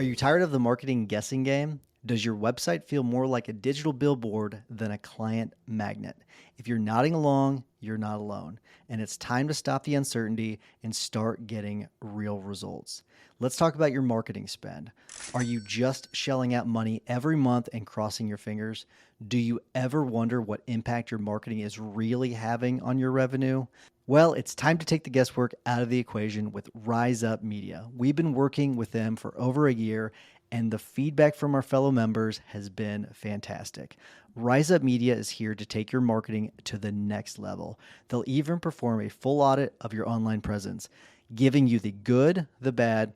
Are you tired of the marketing guessing game? Does your website feel more like a digital billboard than a client magnet? If you're nodding along, you're not alone. And it's time to stop the uncertainty and start getting real results. Let's talk about your marketing spend. Are you just shelling out money every month and crossing your fingers? Do you ever wonder what impact your marketing is really having on your revenue? Well, it's time to take the guesswork out of the equation with Rise Up Media. We've been working with them for over a year, and the feedback from our fellow members has been fantastic. Rise Up Media is here to take your marketing to the next level. They'll even perform a full audit of your online presence, giving you the good, the bad,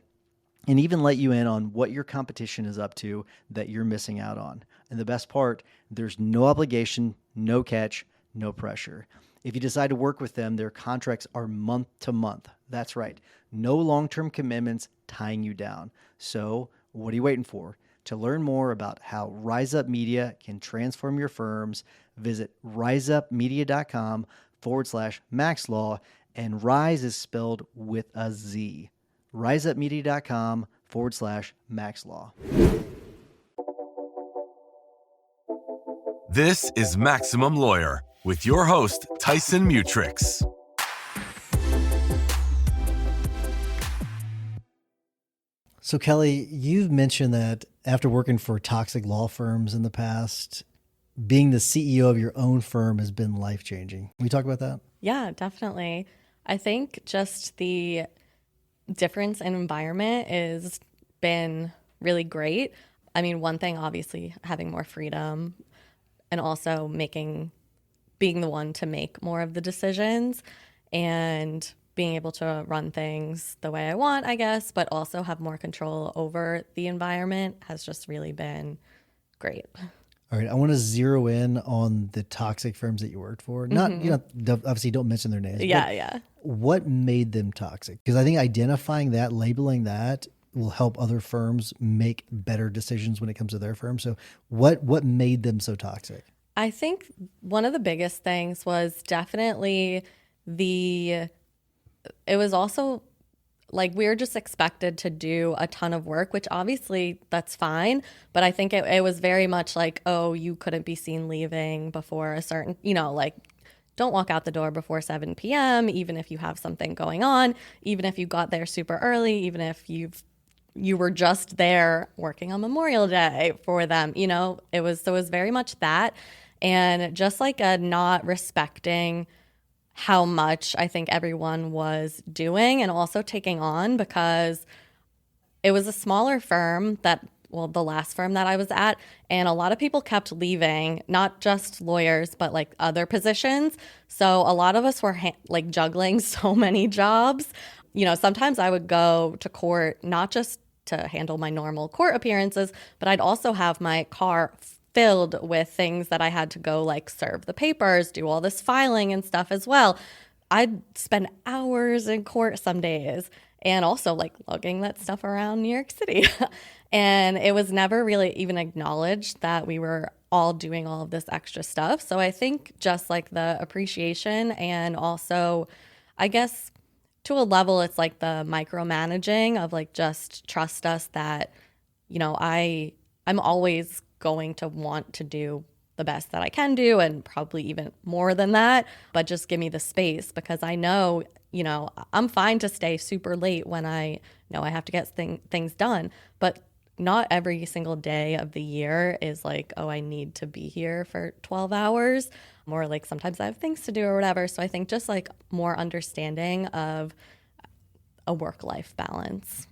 and even let you in on what your competition is up to that you're missing out on. And the best part, there's no obligation, no catch, no pressure. If you decide to work with them, their contracts are month to month. That's right. No long-term commitments tying you down. So what are you waiting for? To learn more about how Rise Up Media can transform your firms, visit riseupmedia.com/maxlaw, and Rise is spelled with a Z. riseupmedia.com/maxlaw. This is Maximum Lawyer with your host, Tyson Mutrux. So Kelli, you've mentioned that after working for toxic law firms in the past, being the CEO of your own firm has been life-changing. Can we talk about that? Yeah, definitely. I think just the difference in environment has been really great. I mean, one thing, obviously, having more freedom and also being the one to make more of the decisions and being able to run things the way I want, I guess, but also have more control over the environment has just really been great. All right, I want to zero in on the toxic firms that you worked for. Not, obviously don't mention their names. Yeah. What made them toxic? Because I think identifying that, labeling that will help other firms make better decisions when it comes to their firm. So what made them so toxic? I think one of the biggest things was definitely it was also like we were just expected to do a ton of work, which obviously that's fine. But I think it was very much like, oh, you couldn't be seen leaving before a certain, like don't walk out the door before 7 p.m., even if you have something going on, even if you got there super early, even if you were just there working on Memorial Day for them, it was very much that. And just like a not respecting how much I think everyone was doing and also taking on, because it was a smaller firm the last firm that I was at, and a lot of people kept leaving, not just lawyers, but like other positions. So a lot of us were juggling so many jobs. Sometimes I would go to court, not just to handle my normal court appearances, but I'd also have my car filled with things that I had to go serve the papers, do all this filing and stuff as well. I'd spend hours in court some days and also lugging that stuff around New York City. And it was never really even acknowledged that we were all doing all of this extra stuff. So I think just the appreciation, and also I guess to a level it's the micromanaging of just trust us that, I'm always going to want to do the best that I can do, and probably even more than that, but just give me the space, because I know, I'm fine to stay super late when I know I have to get things done, but not every single day of the year is oh, I need to be here for 12 hours. More sometimes I have things to do or whatever. So I think just more understanding of a work-life balance.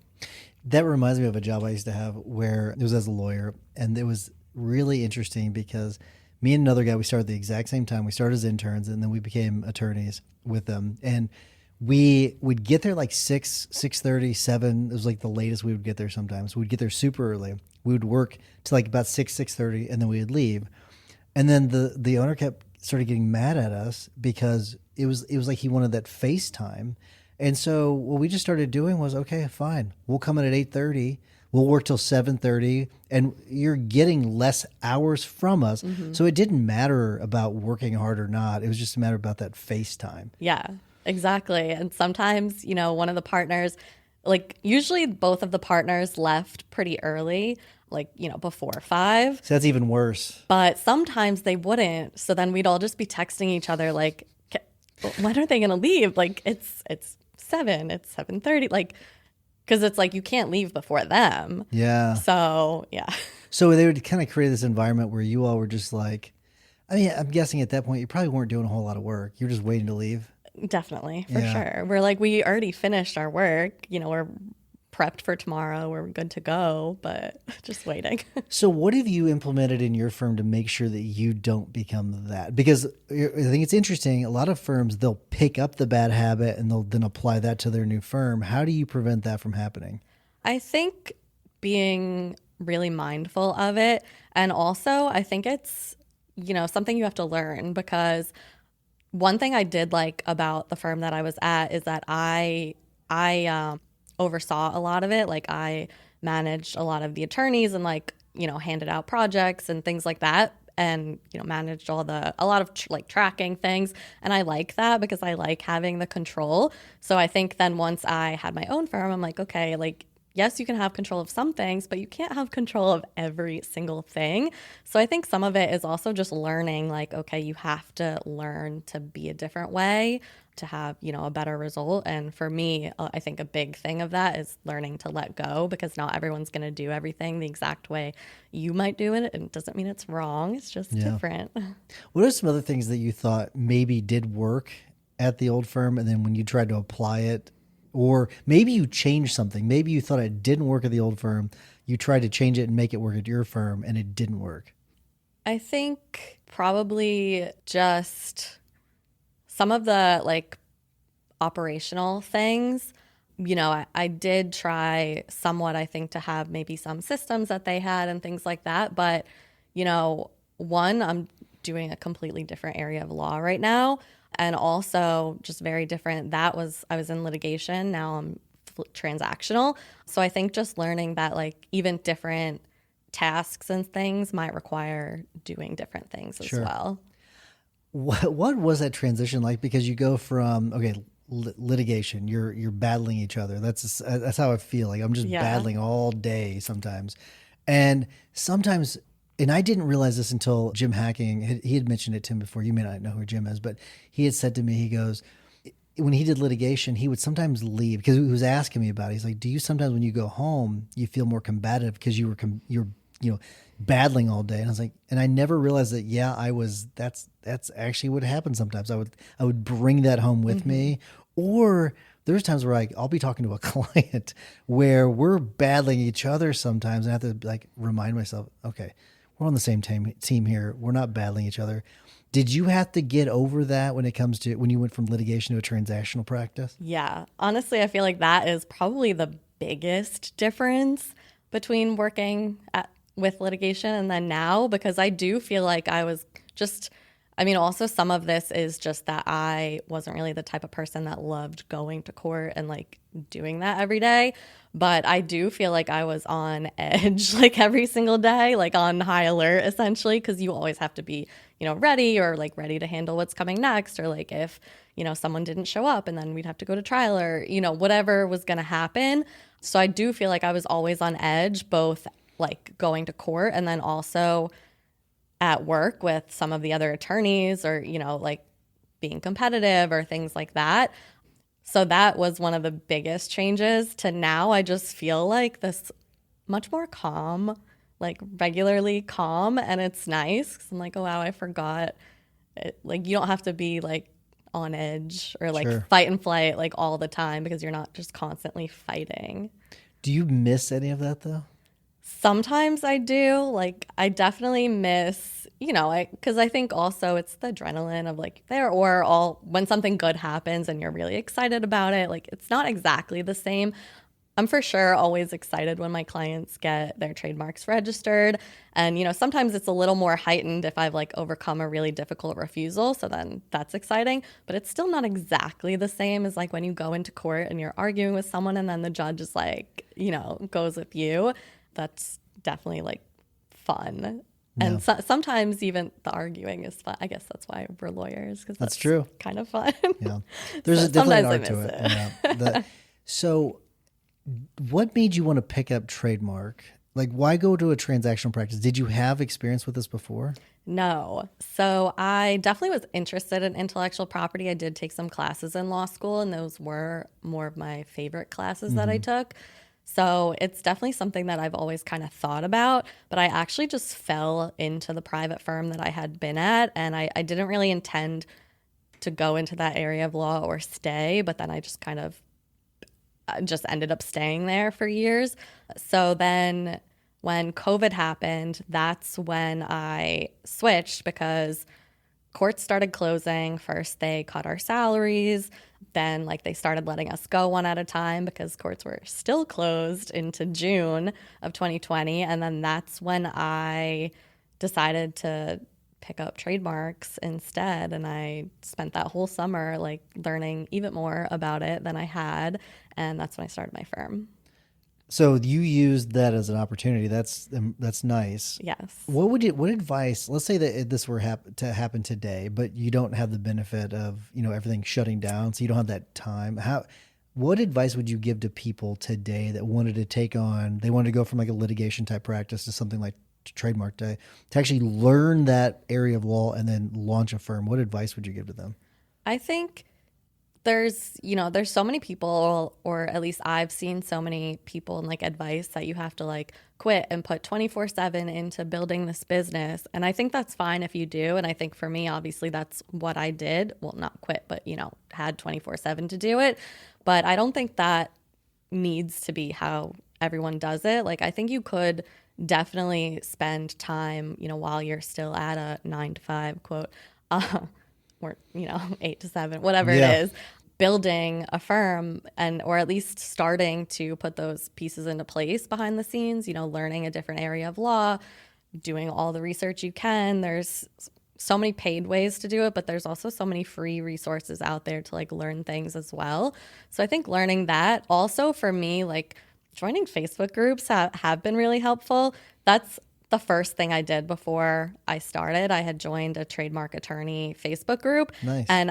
That reminds me of a job I used to have where it was as a lawyer, and it was really interesting because me and another guy, we started the exact same time. We started as interns, and then we became attorneys with them. And we would get there 6, 6:30, 7. It was the latest we would get there sometimes. We'd get there super early. We would work till about 6, 6:30, and then we would leave. And then the owner started getting mad at us because it was like he wanted that face time. And so what we just started doing was, okay, fine. We'll come in at 8:30. We'll work till 7:30, and you're getting less hours from us. Mm-hmm. So it didn't matter about working hard or not. It was just a matter about that face time. Yeah, exactly. And sometimes, one of the partners like usually both of the partners left pretty early, like, before 5. So that's even worse. But sometimes they wouldn't. So then we'd all just be texting each other like, when are they going to leave? Like it's 7, it's 7:30. Like, because it's like you can't leave before them. Yeah. So, yeah. So they would kind of create this environment where you all were just like, I mean, I'm guessing at that point you probably weren't doing a whole lot of work. You were just waiting to leave. Definitely, for Yeah. sure. We're like, we already finished our work. We're prepped for tomorrow. We're good to go, but just waiting. So what have you implemented in your firm to make sure that you don't become that? Because I think it's interesting. A lot of firms, they'll pick up the bad habit and they'll then apply that to their new firm. How do you prevent that from happening? I think being really mindful of it. And also, I think it's, something you have to learn, because one thing I did like about the firm that I was at is that I oversaw a lot of it. Like I managed a lot of the attorneys and handed out projects and things like that, and managed a lot of tracking things. And I like that because I like having the control. So I think then once I had my own firm, I'm like, okay, like, yes, you can have control of some things, but you can't have control of every single thing. So I think some of it is also just learning, like, okay, you have to learn to be a different way to have, a better result. And for me, I think a big thing of that is learning to let go, because not everyone's going to do everything the exact way you might do it. And it doesn't mean it's wrong. It's just different. What are some other things that you thought maybe did work at the old firm, and then when you tried to apply it, or maybe you changed something, maybe you thought it didn't work at the old firm, you tried to change it and make it work at your firm, and it didn't work? I think probably just some of the operational things. I did try somewhat, I think, to have maybe some systems that they had and things like that. But, one, I'm doing a completely different area of law right now. And also just very different. I was in litigation. Now I'm transactional. So I think just learning that even different tasks and things might require doing different things as well. What was that transition like? Because you go from, litigation, you're battling each other. That's how I feel. Like I'm just battling all day sometimes. And sometimes, and I didn't realize this until Jim Hacking, he had mentioned it to him before. You may not know who Jim is, but he had said to me, he goes, when he did litigation, he would sometimes leave, because he was asking me about it. He's like, do you sometimes when you go home, you feel more combative because you're battling all day? And I was like, and I never realized that, that's actually what happened sometimes. I would bring that home with me. Or there's times where I'll be talking to a client where we're battling each other sometimes, and I have to remind myself, okay, we're on the same team here. We're not battling each other. Did you have to get over that when you went from litigation to a transactional practice? Yeah. Honestly, I feel like that is probably the biggest difference between working with litigation and then now, because I do feel like I was just, also some of this is just that I wasn't really the type of person that loved going to court and doing that every day. But I do feel like I was on edge every single day, on high alert essentially, because you always have to be, ready, or ready to handle what's coming next, or if, someone didn't show up and then we'd have to go to trial, or, whatever was going to happen. So I do feel like I was always on edge, both going to court and then also at work with some of the other attorneys, or, being competitive or things like that. So that was one of the biggest changes to now. I just feel like this much more calm, regularly calm, and it's nice. 'Cause I'm like, oh wow, I forgot. You don't have to be on edge or Sure. fight and flight all the time, because you're not just constantly fighting. Do you miss any of that though? Sometimes I do. I definitely miss, because I think also it's the adrenaline of when something good happens and you're really excited about it. It's not exactly the same. I'm for sure always excited when my clients get their trademarks registered. And, sometimes it's a little more heightened if I've overcome a really difficult refusal. So then that's exciting. But it's still not exactly the same as when you go into court and you're arguing with someone and then the judge is goes with you. That's definitely fun. And sometimes even the arguing is fun. I guess that's why we're lawyers, because that's true. Kind of fun. Yeah. There's definitely an art to miss it. Yeah. So What made you want to pick up trademark? Like, why go to a transactional practice? Did you have experience with this before? No. So I definitely was interested in intellectual property. I did take some classes in law school, and those were more of my favorite classes that I took. So it's definitely something that I've always kind of thought about, but I actually just fell into the private firm that I had been at, and I didn't really intend to go into that area of law or stay, but then I just kind of just ended up staying there for years. So then when COVID happened, that's when I switched because courts started closing. First, they cut our salaries. Then, like, they started letting us go one at a time because courts were still closed into June of 2020. And then that's when I decided to pick up trademarks instead. And I spent that whole summer, like, learning even more about it than I had. And that's when I started my firm. So you used that as an opportunity. That's nice. Yes. What advice? Let's say that this were to happen today, but you don't have the benefit of everything shutting down, so you don't have that time. What advice would you give to people today that wanted to take on? They wanted to go from like a litigation type practice to something like trademark day to actually learn that area of law and then launch a firm. What advice would you give to them? I think there's so many people, or at least I've seen so many people and like advice that you have to like quit and put 24/7 into building this business. And I think that's fine if you do. And I think for me, obviously that's what I did. Well, not quit, but had 24/7 to do it. But I don't think that needs to be how everyone does it. Like, I think you could definitely spend time, while you're still at a 9 to 5 quote, or 8 to 7, whatever Yeah. it is, building a firm, and or at least starting to put those pieces into place behind the scenes, learning a different area of law, doing all the research you can. There's so many paid ways to do it, but there's also so many free resources out there to like learn things as well. So I think learning that, also for me, like joining Facebook groups have been really helpful. That's the first thing I did before I started. I had joined a trademark attorney Facebook group. Nice. And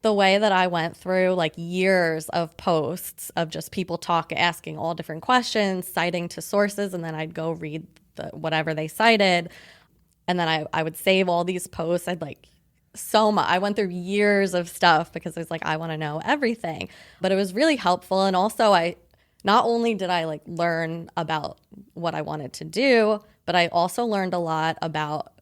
the way that I went through like years of posts of just people asking all different questions, citing to sources, and then I'd go read whatever they cited. And then I would save all these posts. I'd like so much. I went through years of stuff because I was like, I want to know everything. But it was really helpful. And also not only did I like learn about what I wanted to do, but I also learned a lot about,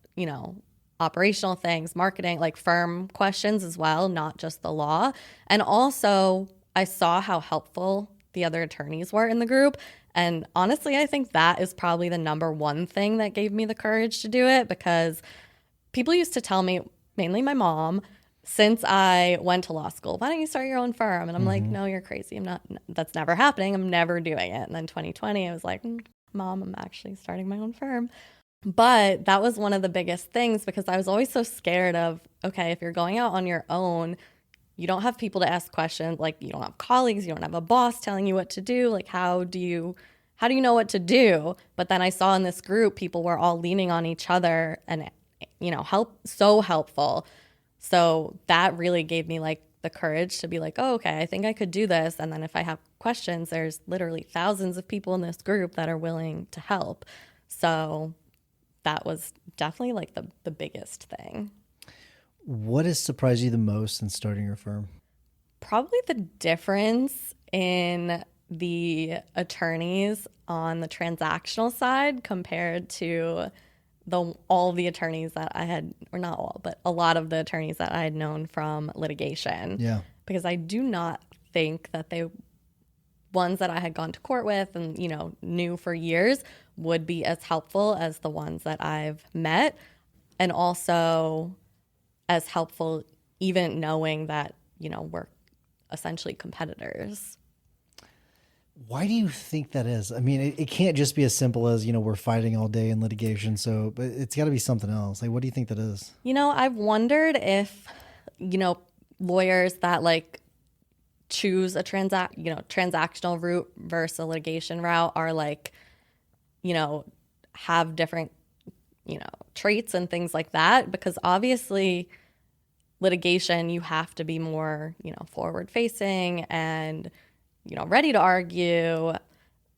operational things, marketing, like firm questions as well, not just the law. And also I saw how helpful the other attorneys were in the group. And honestly, I think that is probably the number one thing that gave me the courage to do it, because people used to tell me, mainly my mom, since I went to law school, why don't you start your own firm? And I'm like, no, you're crazy. That's never happening. I'm never doing it. And then 2020, I was like, Mom, I'm actually starting my own firm. But that was one of the biggest things, because I was always so scared of, okay, if you're going out on your own, you don't have people to ask questions. Like, you don't have colleagues, you don't have a boss telling you what to do. Like, how do you know what to do? But then I saw in this group, people were all leaning on each other and, so helpful. So that really gave me like the courage to be like, oh, okay, I think I could do this. And then if I have questions, there's literally thousands of people in this group that are willing to help. So that was definitely like the biggest thing. What has surprised you the most in starting your firm? Probably the difference in the attorneys on the transactional side compared to all the attorneys that I had, or not all, but a lot of the attorneys that I had known from litigation. Yeah. Because I do not think that ones that I had gone to court with and, knew for years would be as helpful as the ones that I've met. And also as helpful even knowing that, we're essentially competitors. Why do you think that is? I mean, it can't just be as simple as, we're fighting all day in litigation. So, but it's got to be something else. Like, what do you think that is? I've wondered if, lawyers that like choose a transactional route versus a litigation route are like, have different, traits and things like that. Because obviously litigation, you have to be more, forward facing and, ready to argue.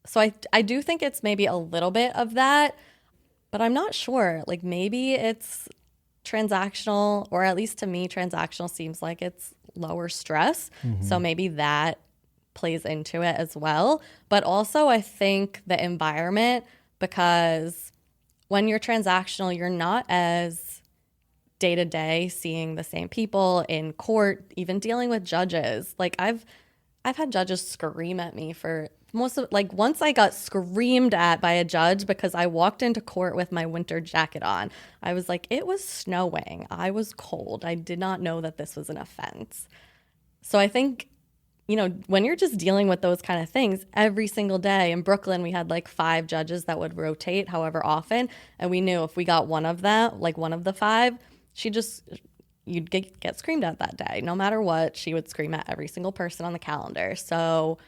So I do think it's maybe a little bit of that, but I'm not sure. Like maybe it's transactional, or at least to me, transactional seems like it's lower stress. So maybe that plays into it as well. But also I think the environment, because when you're transactional, you're not as day to day seeing the same people in court, even dealing with judges. Like I've had judges scream at me for most of, like, once I got screamed at by a judge because I walked into court with my winter jacket on. I was like, it was snowing. I was cold. I did not know that this was an offense. So I think, when you're just dealing with those kind of things every single day, in Brooklyn, we had like 5 judges that would rotate however often. And we knew if we got one of them, like one of the 5, you'd get screamed at that day. No matter what, she would scream at every single person on the calendar. So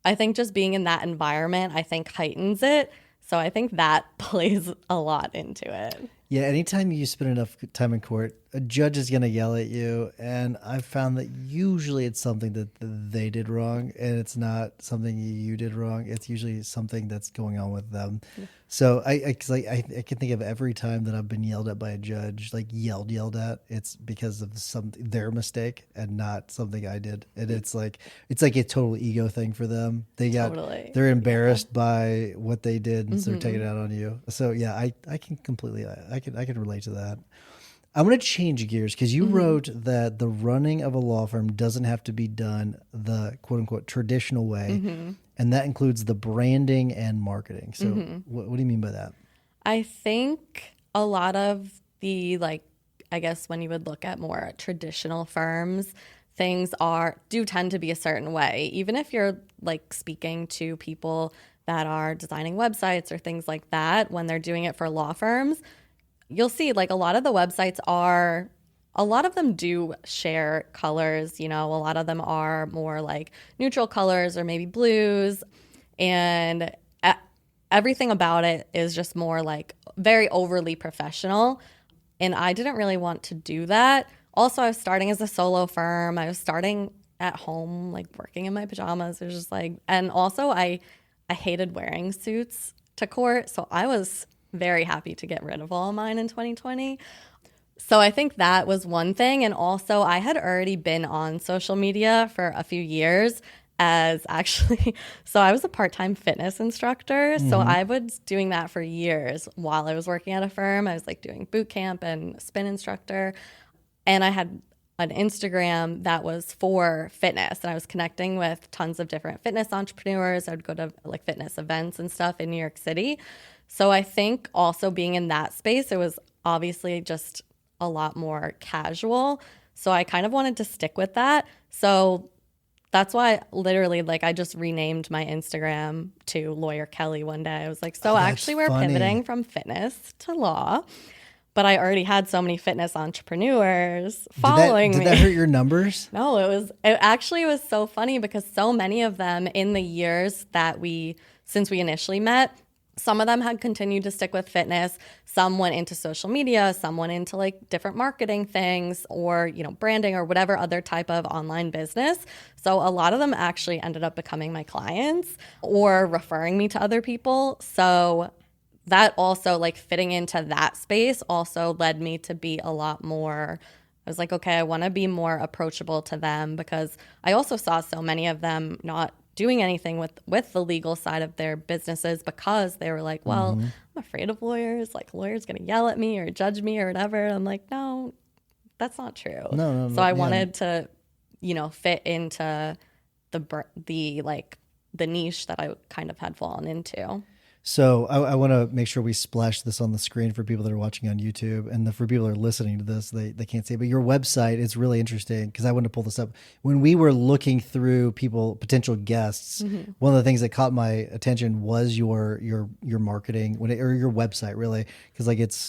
I think just being in that environment, I think heightens it. So I think that plays a lot into it. Yeah, anytime you spend enough time in court, a judge is going to yell at you. And I've found that usually it's something that they did wrong, and it's not something you did wrong. It's usually something that's going on with them. Yeah. So I can think of every time that I've been yelled at by a judge, like yelled at, it's because of their mistake and not something I did. And it's like a total ego thing for them. They're embarrassed by what they did, and so they're taking it out on you. So yeah, I can completely, I can relate to that. I'm going to change gears because you wrote that the running of a law firm doesn't have to be done the quote unquote traditional way. And that includes the branding and marketing. So what do you mean by that? I think a lot of the, I guess when you would look at more traditional firms, things do tend to be a certain way. Even if you're like speaking to people that are designing websites or things like that, when they're doing it for law firms, you'll see like a lot of the websites a lot of them do share colors, a lot of them are more like neutral colors or maybe blues, and everything about it is just more like very overly professional. And I didn't really want to do that. Also, I was starting as a solo firm. I was starting at home, like working in my pajamas. It was just like, and also I hated wearing suits to court. So I was very happy to get rid of all of mine in 2020. So I think that was one thing. And also I had already been on social media for a few years so I was a part-time fitness instructor. So I was doing that for years while I was working at a firm. I was like doing boot camp and spin instructor. And I had an Instagram that was for fitness, and I was connecting with tons of different fitness entrepreneurs. I would go to like fitness events and stuff in New York City. So I think also being in that space, it was obviously just a lot more casual. So I kind of wanted to stick with that. So that's why literally I just renamed my Instagram to Lawyer Kelli one day. I was like, actually we're pivoting from fitness to law. But I already had so many fitness entrepreneurs following me. Did that hurt your numbers? No, it actually was so funny because so many of them in the years since we initially met, some of them had continued to stick with fitness. Some went into social media, some went into like different marketing things or, branding or whatever other type of online business. So a lot of them actually ended up becoming my clients or referring me to other people. So that also fitting into that space also led me to be a lot more, I was like, okay, I want to be more approachable to them because I also saw so many of them not doing anything with the legal side of their businesses because they were like, well, I'm afraid of lawyers. Like, lawyers going to yell at me or judge me or whatever. And I'm like, no, that's not true. No. So I wanted to, fit into the niche that I kind of had fallen into. So I want to make sure we splash this on the screen for people that are watching on YouTube, and for people that are listening to this, they can't see it. But your website is really interesting because I wanted to pull this up. When we were looking through potential guests, one of the things that caught my attention was your marketing or your website, really, because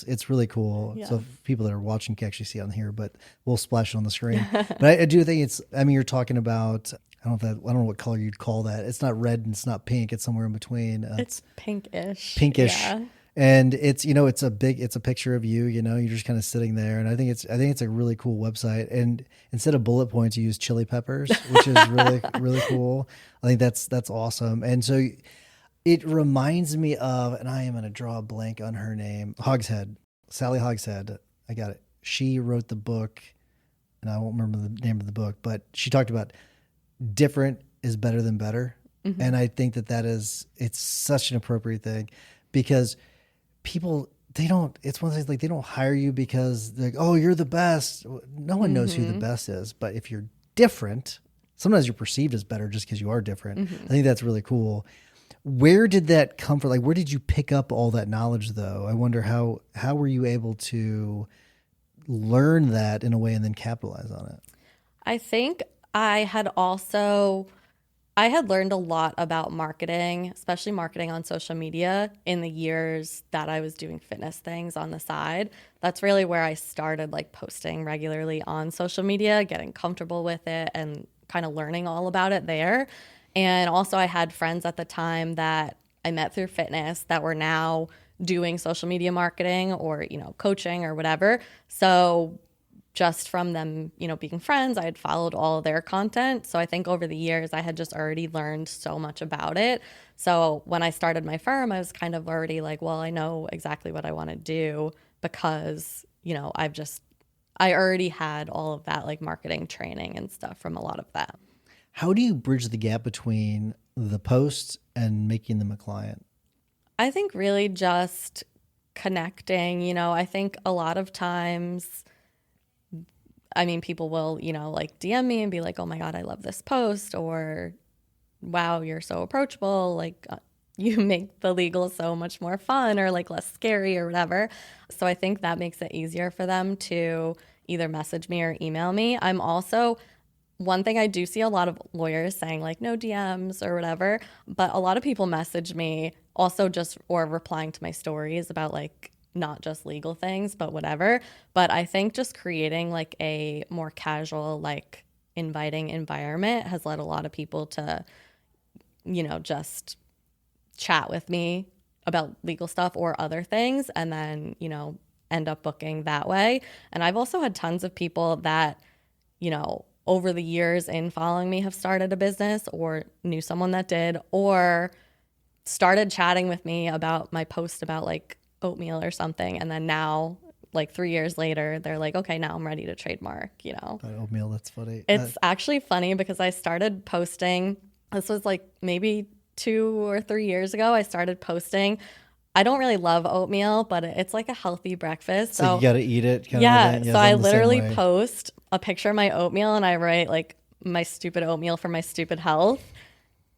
it's really cool. Yeah. So people that are watching can actually see it on here, but we'll splash it on the screen. But I do think you're talking about. I don't know what color you'd call that. It's not red and it's not pink. It's somewhere in between. It's pinkish. Pinkish. Yeah. And it's, it's a picture of you, you're just kind of sitting there. And I think it's a really cool website. And instead of bullet points, you use chili peppers, which is really, really cool. I think that's awesome. And so it reminds me of, and I am going to draw a blank on her name, Hogshead, Sally Hogshead. I got it. She wrote the book, and I won't remember the name of the book, but she talked about different is better than better. Mm-hmm. And I think it's such an appropriate thing, because people, it's one of those things, like, they don't hire you because they're like, oh, you're the best. No one knows who the best is, but if you're different, sometimes you're perceived as better just because you are different. Mm-hmm. I think that's really cool. Where did that come from? Like, where did you pick up all that knowledge, though? I wonder how were you able to learn that in a way and then capitalize on it? I think I had learned a lot about marketing, especially marketing on social media, in the years that I was doing fitness things on the side. That's really where I started, like, posting regularly on social media, getting comfortable with it and kind of learning all about it there. And also I had friends at the time that I met through fitness that were now doing social media marketing or, coaching or whatever. So just from them, being friends, I had followed all of their content. So I think over the years, I had just already learned so much about it. So when I started my firm, I was kind of already like, well, I know exactly what I want to do, because, I already had all of that, like, marketing training and stuff from a lot of that. How do you bridge the gap between the posts and making them a client? I think really just connecting. I think a lot of times, people will, like, DM me and be like, oh my God, I love this post, or wow, you're so approachable. Like, you make the legal so much more fun, or like less scary, or whatever. So I think that makes it easier for them to either message me or email me. One thing I do see a lot of lawyers saying, like, no DMs or whatever, but a lot of people message me also or replying to my stories about, like, not just legal things, but whatever. But I think just creating, like, a more casual, like, inviting environment has led a lot of people to, just chat with me about legal stuff or other things, and then, end up booking that way. And I've also had tons of people that, over the years in following me have started a business, or knew someone that did, or started chatting with me about my post about, like, oatmeal or something. And then now, like, 3 years later, they're like, okay, now I'm ready to trademark, Oatmeal, that's funny. It's actually funny because I started posting, this was like maybe 2 or 3 years ago, I started posting. I don't really love oatmeal, but it's like a healthy breakfast. So you got to eat it. Yeah. So I literally post a picture of my oatmeal and I write, like, my stupid oatmeal for my stupid health.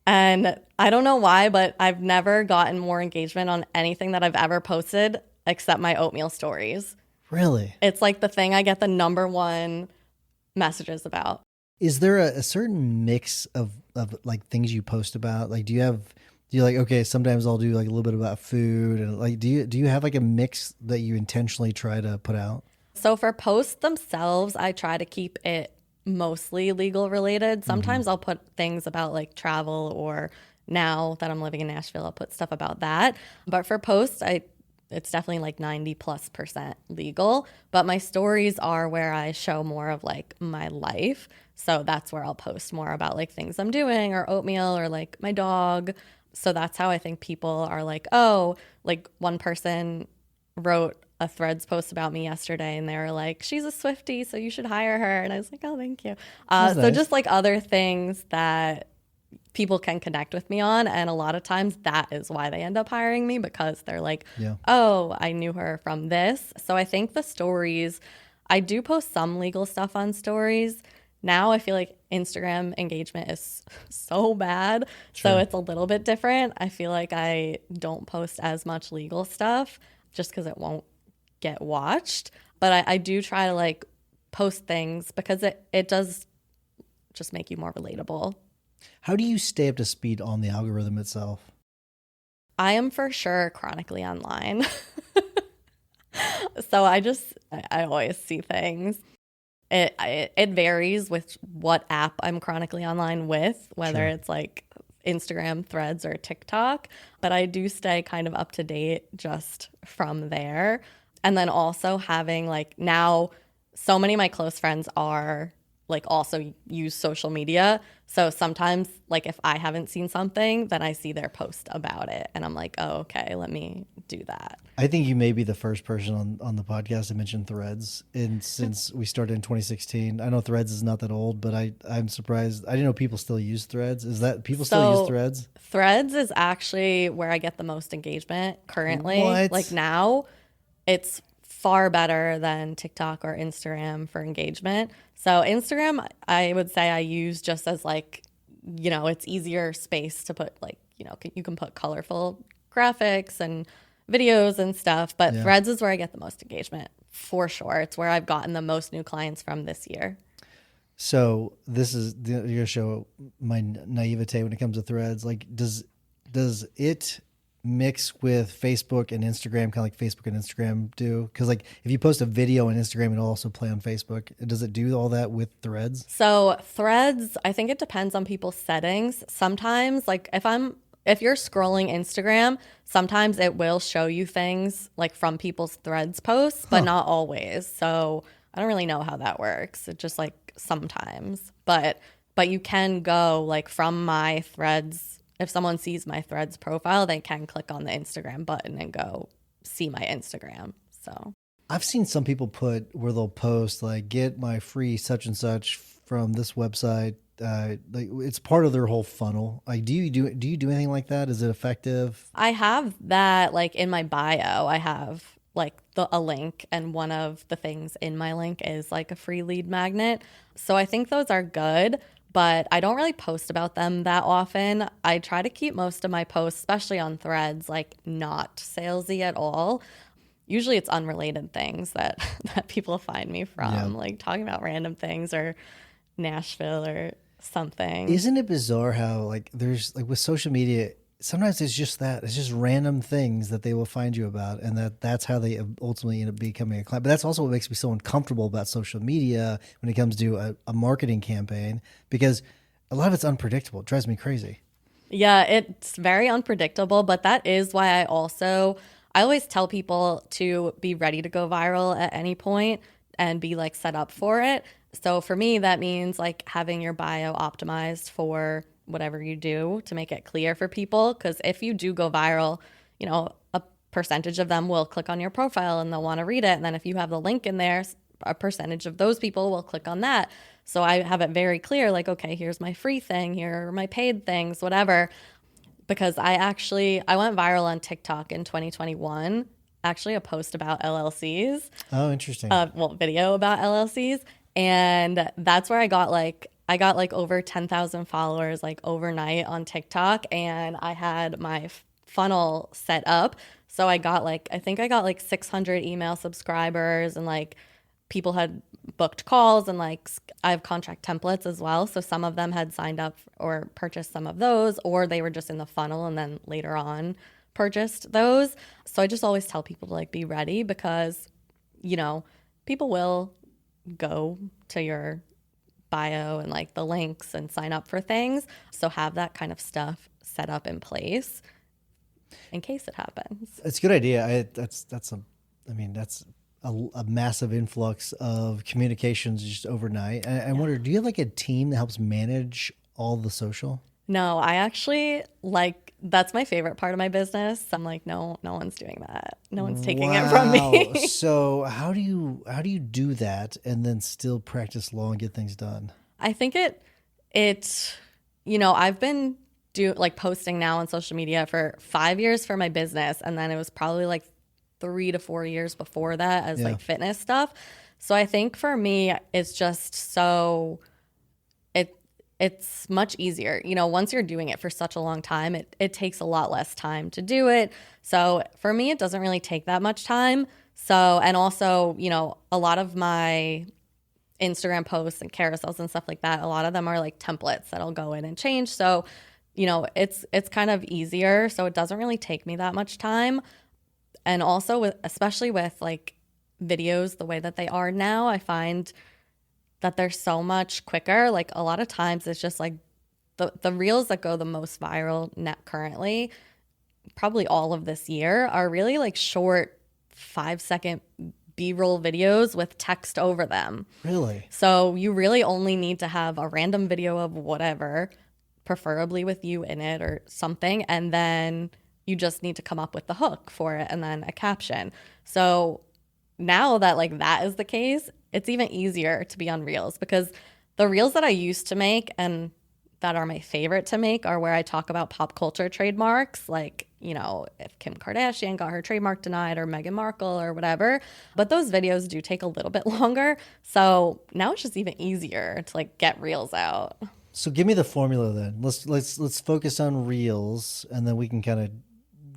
And I don't know why, but I've never gotten more engagement on anything that I've ever posted except my oatmeal stories. Really? It's like the thing I get the number one messages about. Is there a certain mix of like things you post about? Like, do you like, okay, sometimes I'll do, like, a little bit about food, and, like, do you have, like, a mix that you intentionally try to put out? So for posts themselves, I try to keep it mostly legal related. Sometimes I'll put things about, like, travel, or now that I'm living in Nashville, I'll put stuff about that. But for posts, it's definitely like 90+% legal. But my stories are where I show more of, like, my life. So that's where I'll post more about, like, things I'm doing, or oatmeal, or, like, my dog. So that's how I think people are like, oh, like, one person wrote a Threads post about me yesterday, and they were like, she's a Swiftie, so you should hire her. And I was like, oh, thank you. So nice. Just, like, other things that people can connect with me on. And a lot of times that is why they end up hiring me, because they're like, oh, I knew her from this. So I think the stories, I do post some legal stuff on stories. Now I feel like Instagram engagement is so bad. Sure. So it's a little bit different. I feel like I don't post as much legal stuff just because it won't get watched. But I do try to, like, post things because it does just make you more relatable. How do you stay up to speed on the algorithm itself? I am for sure chronically online. So I always see things. It varies with what app I'm chronically online with, whether It's like Instagram, Threads, or TikTok, but I do stay kind of up to date just from there. And then also having like now, so many of my close friends are like also use social media. So sometimes like if I haven't seen something, then I see their post about it and I'm like, oh, okay, let me do that. I think you may be the first person on the podcast to mention Threads. And since we started in 2016, I know Threads is not that old, but I'm surprised. I didn't know people still use Threads. Is that people still use Threads? Threads is actually where I get the most engagement currently. What? Like now it's far better than TikTok or Instagram for engagement. So Instagram, I would say I use just as like, you know, it's easier space to put like, you know, you can put colorful graphics and videos and stuff. But Threads is where I get the most engagement for sure. It's where I've gotten the most new clients from this year. So this is you're gonna show my naivete when it comes to Threads. Like, does it mix with Facebook and Instagram, kind of like Facebook and Instagram do? Because like if you post a video on Instagram, it'll also play on Facebook. Does it do all that with Threads? So Threads, I think it depends on people's settings. Sometimes, like if you're scrolling Instagram, sometimes it will show you things like from people's Threads posts, but not always. So I don't really know how that works. It just like sometimes, but you can go like from my Threads. If someone sees my Threads profile, they can click on the Instagram button and go see my Instagram. So I've seen some people put where they'll post like, get my free such and such from this website. Like it's part of their whole funnel. Like, do you do anything like that? Is it effective? I have that like in my bio. I have like a link, and one of the things in my link is like a free lead magnet. So I think those are good, but I don't really post about them that often. I try to keep most of my posts, especially on Threads, like not salesy at all. Usually it's unrelated things that people find me from, like talking about random things or Nashville or something. Isn't it bizarre how like there's like with social media, sometimes it's just random things that they will find you about, and that's how they ultimately end up becoming a client. But that's also what makes me so uncomfortable about social media when it comes to a marketing campaign, because a lot of it's unpredictable. It drives me crazy. Yeah, it's very unpredictable, but that is why I always tell people to be ready to go viral at any point and be like set up for it. So for me, that means like having your bio optimized for whatever you do to make it clear for people. Because if you do go viral, you know, a percentage of them will click on your profile and they'll want to read it. And then if you have the link in there, a percentage of those people will click on that. So I have it very clear, like, okay, here's my free thing, here are my paid things, whatever. Because I went viral on TikTok in 2021, actually a post about LLCs. Oh, interesting. Video about LLCs. And that's where I got over 10,000 followers like overnight on TikTok, and I had my funnel set up. So I got like 600 email subscribers, and like people had booked calls, and like I have contract templates as well. So some of them had signed up or purchased some of those, or they were just in the funnel and then later on purchased those. So I just always tell people to like be ready, because, you know, people will go to your bio and like the links and sign up for things. So have that kind of stuff set up in place in case it happens. It's a good idea. That's a massive influx of communications just overnight. And I wonder, do you have like a team that helps manage all the social? No, I actually that's my favorite part of my business. I'm like, no one's doing that. No one's taking it from me. So how do you do that and then still practice law and get things done? I think you know, I've been posting now on social media for 5 years for my business, and then it was probably like 3 to 4 years before that as like fitness stuff. So I think for me, it's just it's much easier. You know, once you're doing it for such a long time, it takes a lot less time to do it. So for me, it doesn't really take that much time. So, and also, you know, a lot of my Instagram posts and carousels and stuff like that, a lot of them are like templates that I'll go in and change. So, you know, it's kind of easier. So it doesn't really take me that much time. And also especially with like videos the way that they are now, I find that they're so much quicker. Like a lot of times it's just like the reels that go the most viral net currently, probably all of this year, are really like short 5-second B-roll videos with text over them. Really? So you really only need to have a random video of whatever, preferably with you in it or something, and then you just need to come up with the hook for it and then a caption. So now that like that is the case, it's even easier to be on Reels, because the Reels that I used to make and that are my favorite to make are where I talk about pop culture trademarks, like, if Kim Kardashian got her trademark denied or Meghan Markle or whatever. But those videos do take a little bit longer. So now it's just even easier to like get Reels out. So give me the formula then. Let's focus on Reels, and then we can kind of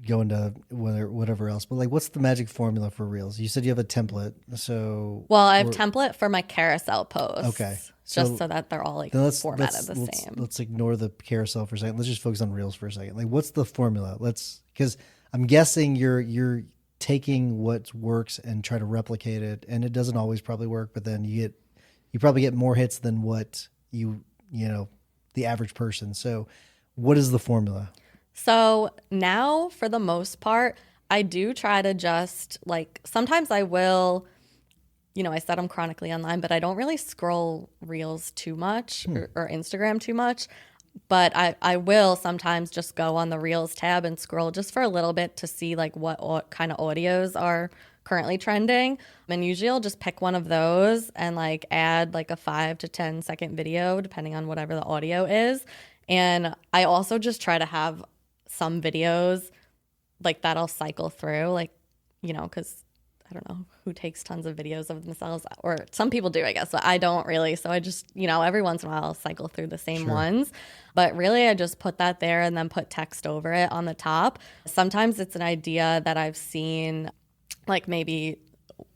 go into whatever else. But like, what's the magic formula for Reels? You said you have a template, so Well, I have template for my carousel posts. Okay. Just so that they're all like formatted the same. Let's ignore the carousel for a second. Let's just focus on Reels for a second. Like, what's the formula? Because I'm guessing you're taking what works and try to replicate it, and it doesn't always probably work. But then you probably get more hits than what the average person. So, what is the formula? So now, for the most part, I do try to just like, sometimes I will. I said I'm chronically online, but I don't really scroll Reels too much or Instagram too much. But I will sometimes just go on the Reels tab and scroll just for a little bit to see like what kind of audios are currently trending. And usually I'll just pick one of those and like add like a 5 to 10 second video, depending on whatever the audio is. And I also just try to have some videos like that I'll cycle through, like, because I don't know who takes tons of videos of themselves, or some people do, I guess, but I don't really. So I just, every once in a while I'll cycle through the same ones. But really I just put that there and then put text over it on the top. Sometimes it's an idea that I've seen, like maybe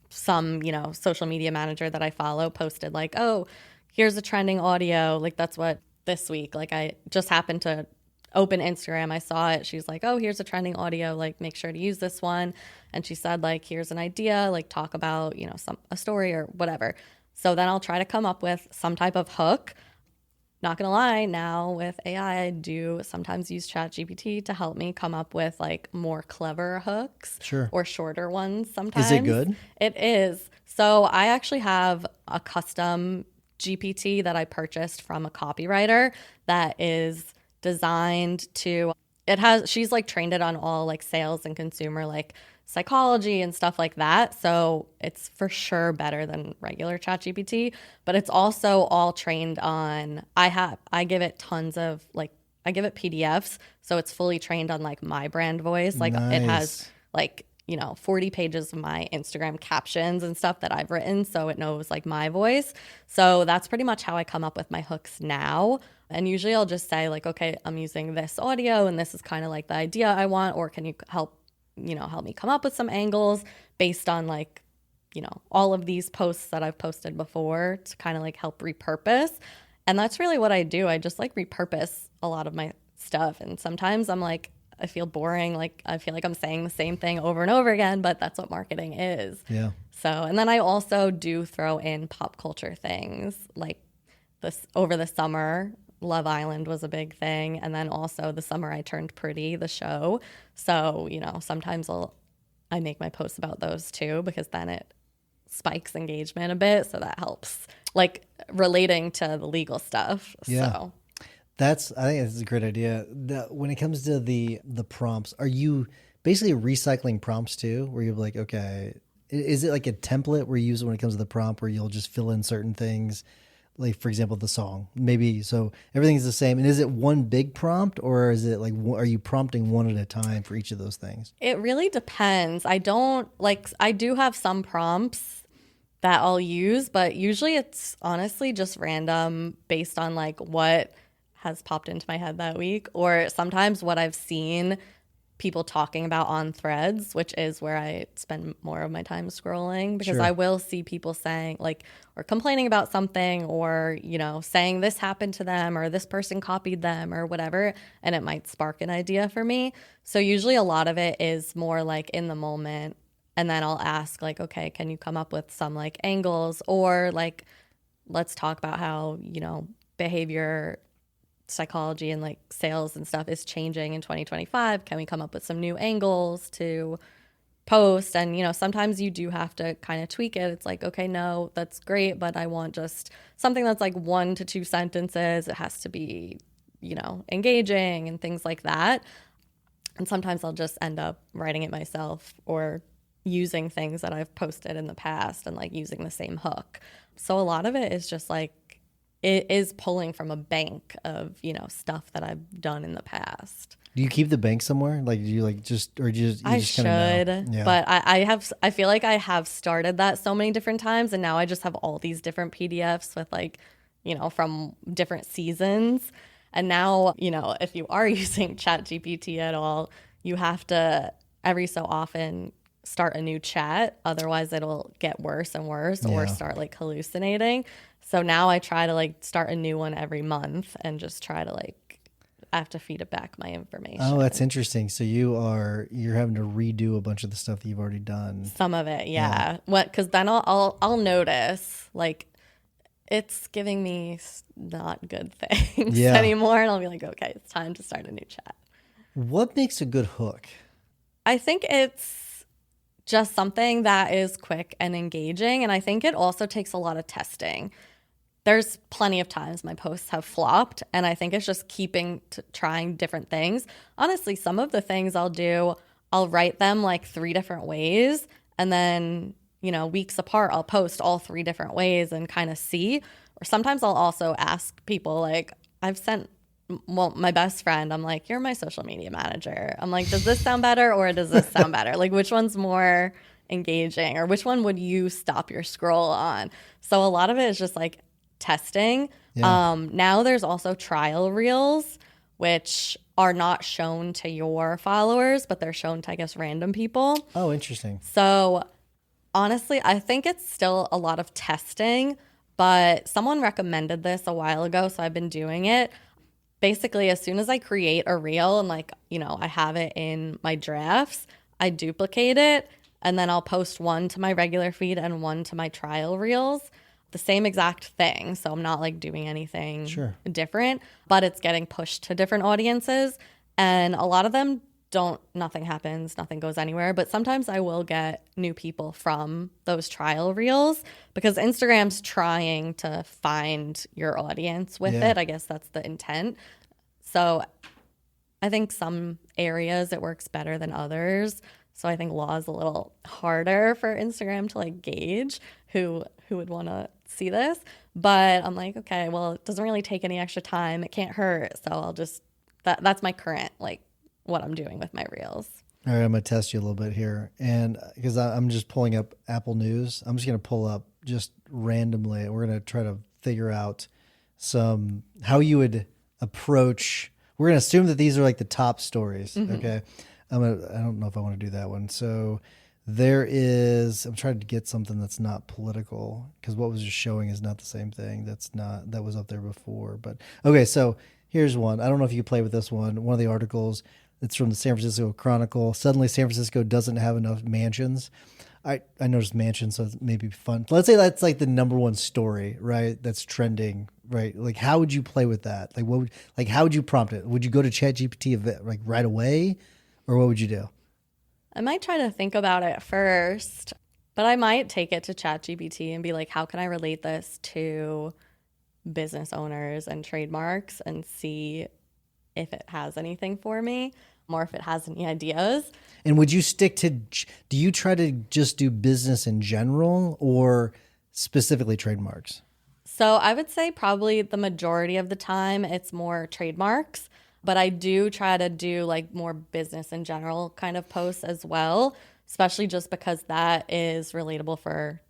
some, social media manager that I follow posted like, oh, here's a trending audio. Like that's what this week, like I just happened to open Instagram. I saw it. She's like, oh, here's a trending audio. Like, make sure to use this one. And she said, like, here's an idea. Like, talk about, a story or whatever. So then I'll try to come up with some type of hook. Not gonna lie, now with AI, I do sometimes use ChatGPT to help me come up with like more clever hooks, or shorter ones sometimes. Is it good? It is. So I actually have a custom GPT that I purchased from a copywriter that is designed to, she's like trained it on all like sales and consumer like psychology and stuff like that. So it's for sure better than regular ChatGPT, but it's also all trained on, I give it tons of like, I give it PDFs. So it's fully trained on like my brand voice. Like It has like, 40 pages of my Instagram captions and stuff that I've written. So it knows like my voice. So that's pretty much how I come up with my hooks now. And usually I'll just say like, okay, I'm using this audio and this is kind of like the idea I want, or can you help me come up with some angles based on like, all of these posts that I've posted before to kind of like help repurpose. And that's really what I do. I just like repurpose a lot of my stuff. And sometimes I'm like, I feel boring. Like I feel like I'm saying the same thing over and over again, but that's what marketing is. Yeah. So, and then I also do throw in pop culture things like this over the summer. Love Island was a big thing. And then also The Summer I Turned Pretty, the show. So, sometimes I make my posts about those too, because then it spikes engagement a bit. So that helps like relating to the legal stuff. Yeah. So I think that's a great idea. When it comes to the prompts, are you basically recycling prompts too, where you're like, okay, is it like a template where you use it when it comes to the prompt where you'll just fill in certain things? Like, for example, the song, maybe. So everything's the same. And is it one big prompt, or is it like, are you prompting one at a time for each of those things? it really depends. I do have some prompts that I'll use, but usually it's honestly just random based on like what has popped into my head that week, or sometimes what I've seen people talking about on Threads, which is where I spend more of my time scrolling, because I will see people saying like, or complaining about something, or, saying this happened to them, or this person copied them, or whatever, and it might spark an idea for me. So usually a lot of it is more like in the moment, and then I'll ask like, okay, can you come up with some like angles, or like, let's talk about how, behavior psychology and like sales and stuff is changing in 2025. Can we come up with some new angles to post? And, you know, sometimes you do have to kind of tweak it. It's like, okay, no, that's great, but I want just something that's like 1 to 2 sentences. It has to be, you know, engaging and things like that. And sometimes I'll just end up writing it myself or using things that I've posted in the past and like using the same hook. So a lot of it is just like, it is pulling from a bank of, you know, stuff that I've done in the past. Do you keep the bank somewhere? Like, do you like just, or do you just, I just kind of know? should, Yeah. but I feel like I have started that so many different times, and now I just have all these different PDFs with like, you know, from different seasons. And now, you know, if you are using ChatGPT at all, you have to every so often start a new chat. Otherwise, it'll get worse and worse or start like hallucinating. So now I try to like start a new one every month and just try to like, I have to feed it back my information. Oh, that's interesting. So you're having to redo a bunch of the stuff that you've already done. Some of it, yeah. What? Because then I'll notice like it's giving me not good things anymore, and I'll be like, okay, it's time to start a new chat. What makes a good hook? I think it's just something that is quick and engaging, and I think it also takes a lot of testing. There's plenty of times my posts have flopped, and I think it's just trying different things. Honestly, some of the things I'll do, I'll write them like 3 different ways, and then, you know, weeks apart, I'll post all 3 different ways and kind of see. Or sometimes I'll also ask people, like, my best friend, I'm like, you're my social media manager. I'm like, does this sound better or does this sound better? Like, which one's more engaging, or which one would you stop your scroll on? So a lot of it is just like testing. Now there's also trial reels, which are not shown to your followers, but they're shown to, I guess, random people. Oh, interesting. So honestly, I think it's still a lot of testing, but someone recommended this a while ago, so I've been doing it. Basically, as soon as I create a reel and like, you know, I have it in my drafts, I duplicate it, and then I'll post one to my regular feed and one to my trial reels. The same exact thing. So I'm not like doing anything different, but it's getting pushed to different audiences. And a lot of them nothing happens, nothing goes anywhere. But sometimes I will get new people from those trial reels because Instagram's trying to find your audience with it. I guess that's the intent. So I think some areas it works better than others. So I think law is a little harder for Instagram to like gauge who would want to see this. But I'm like, okay, well, it doesn't really take any extra time. It can't hurt. So I'll just, that's my current, like what I'm doing with my reels. All right, I'm going to test you a little bit here. And because I'm just pulling up Apple News, I'm just going to pull up just randomly. We're going to try to figure out how you would approach. We're going to assume that these are like the top stories. Okay. I don't know if I want to do that one. So I'm trying to get something that's not political because what was just showing is not the same thing. That was up there before. But okay, so here's one. I don't know if you can play with this one. One of the articles, it's from the San Francisco Chronicle. Suddenly San Francisco doesn't have enough mansions. I noticed mansions, so it may be fun. Let's say that's like the number one story, right? That's trending, right? Like, how would you play with that? Like, how would you prompt it? Would you go to ChatGPT like right away, or what would you do? I might try to think about it first, but I might take it to ChatGPT and be like, how can I relate this to business owners and trademarks and see if it has anything for me or if it has any ideas. And would you do you try to just do business in general or specifically trademarks? So I would say probably the majority of the time it's more trademarks, but I do try to do like more business in general kind of posts as well, especially just because that is relatable for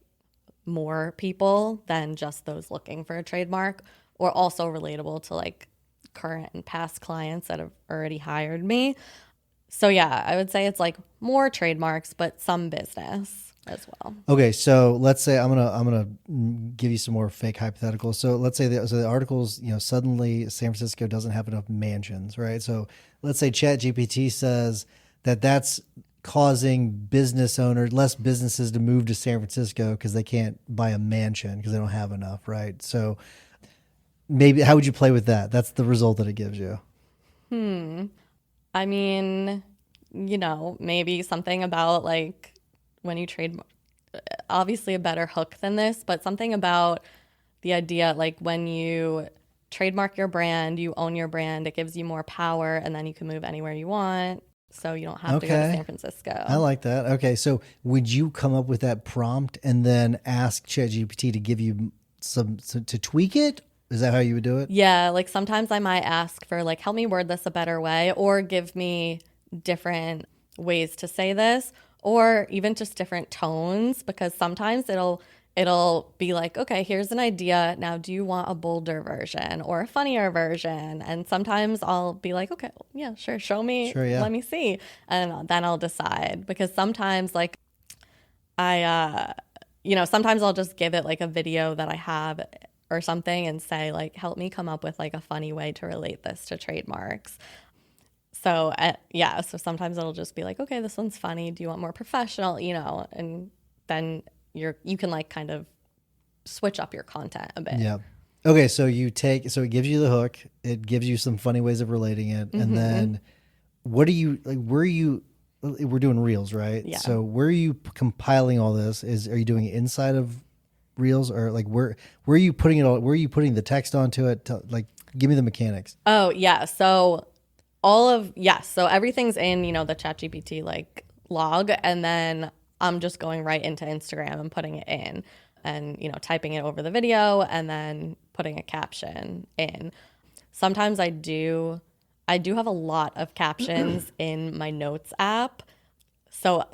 more people than just those looking for a trademark, or also relatable to like current and past clients that have already hired me. So yeah, I would say it's like more trademarks, but some business as well. Okay, so let's say I'm gonna give you some more fake hypotheticals. So let's say the articles, suddenly San Francisco doesn't have enough mansions, right? So let's say ChatGPT says that's causing less businesses to move to San Francisco because they can't buy a mansion because they don't have enough, right? So maybe how would you play with that? That's the result that it gives you. I mean, maybe something about like when you trade, obviously a better hook than this, but something about the idea like when you trademark your brand, you own your brand, it gives you more power, and then you can move anywhere you want. So you don't have to go to San Francisco. I like that. Okay. So would you come up with that prompt and then ask ChatGPT to give you some to tweak it? Is that how you would do it? Yeah, like sometimes I might ask for like, help me word this a better way, or give me different ways to say this, or even just different tones, because sometimes it'll be like, okay, here's an idea. Now, do you want a bolder version or a funnier version? And sometimes I'll be like, okay, yeah, sure, show me, Sure, yeah. let me see. And then I'll decide, because sometimes like sometimes I'll just give it like a video that I have or something and say like, help me come up with like a funny way to relate this to trademarks. So so sometimes it'll just be like, okay, this one's funny. Do you want more professional? And then you can like kind of switch up your content a bit. Yeah. Okay. So it gives you the hook. It gives you some funny ways of relating it. And then we're doing reels, right? Yeah. So where are you compiling all this? Are you doing it inside of reels, or like where are you putting it all? Where are you putting the text onto it? Give me the mechanics. Oh yeah. So so everything's in, the ChatGPT like log, and then I'm just going right into Instagram and putting it in and, typing it over the video and then putting a caption in. Sometimes I do have a lot of captions in my notes app. So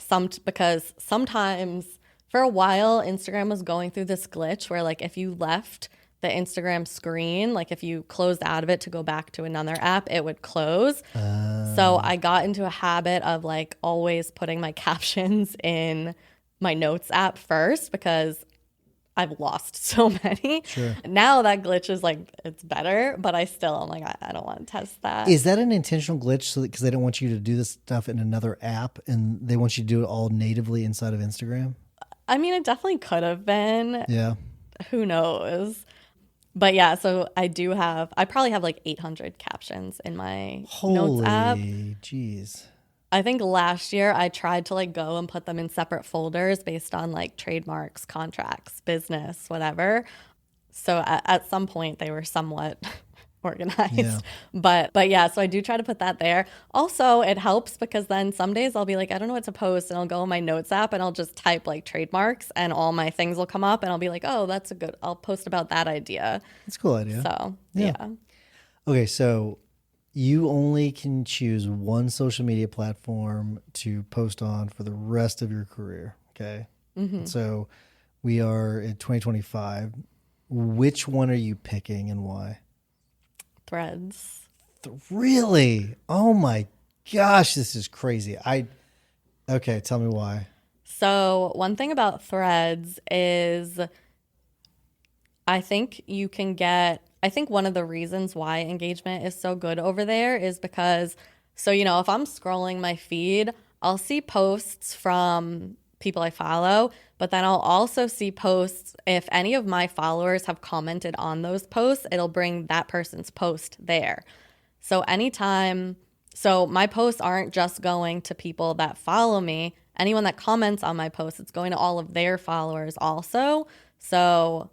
because sometimes for a while Instagram was going through this glitch where like if you left the Instagram screen, like if you closed out of it to go back to another app, it would close. So I got into a habit of like always putting my captions in my notes app first, because I've lost so many. Sure. Now that glitch is like, it's better, but I'm like, I don't want to test that. Is that an intentional glitch because they don't want you to do this stuff in another app and they want you to do it all natively inside of Instagram? I mean, it definitely could have been. Yeah. Who knows? But yeah, so I probably have like 800 captions in my notes app. Holy jeez. I think last year I tried to like go and put them in separate folders based on like trademarks, contracts, business, whatever. So at some point they were somewhat organized. Yeah. But yeah, so I do try to put that there. Also, it helps because then some days I'll be like, I don't know what to post, and I'll go in my notes app and I'll just type like trademarks and all my things will come up and I'll be like, oh, I'll post about that idea. That's a cool idea. So Yeah. yeah. Okay, so you only can choose one social media platform to post on for the rest of your career. Okay. So we are in 2025. Which one are you picking and why? Threads. Really? Oh my gosh, this is crazy. Okay, tell me why. So one thing about Threads is I think one of the reasons why engagement is so good over there is because, if I'm scrolling my feed, I'll see posts from people I follow, but then I'll also see posts, if any of my followers have commented on those posts, it'll bring that person's post there. So my posts aren't just going to people that follow me. Anyone that comments on my posts, it's going to all of their followers also. So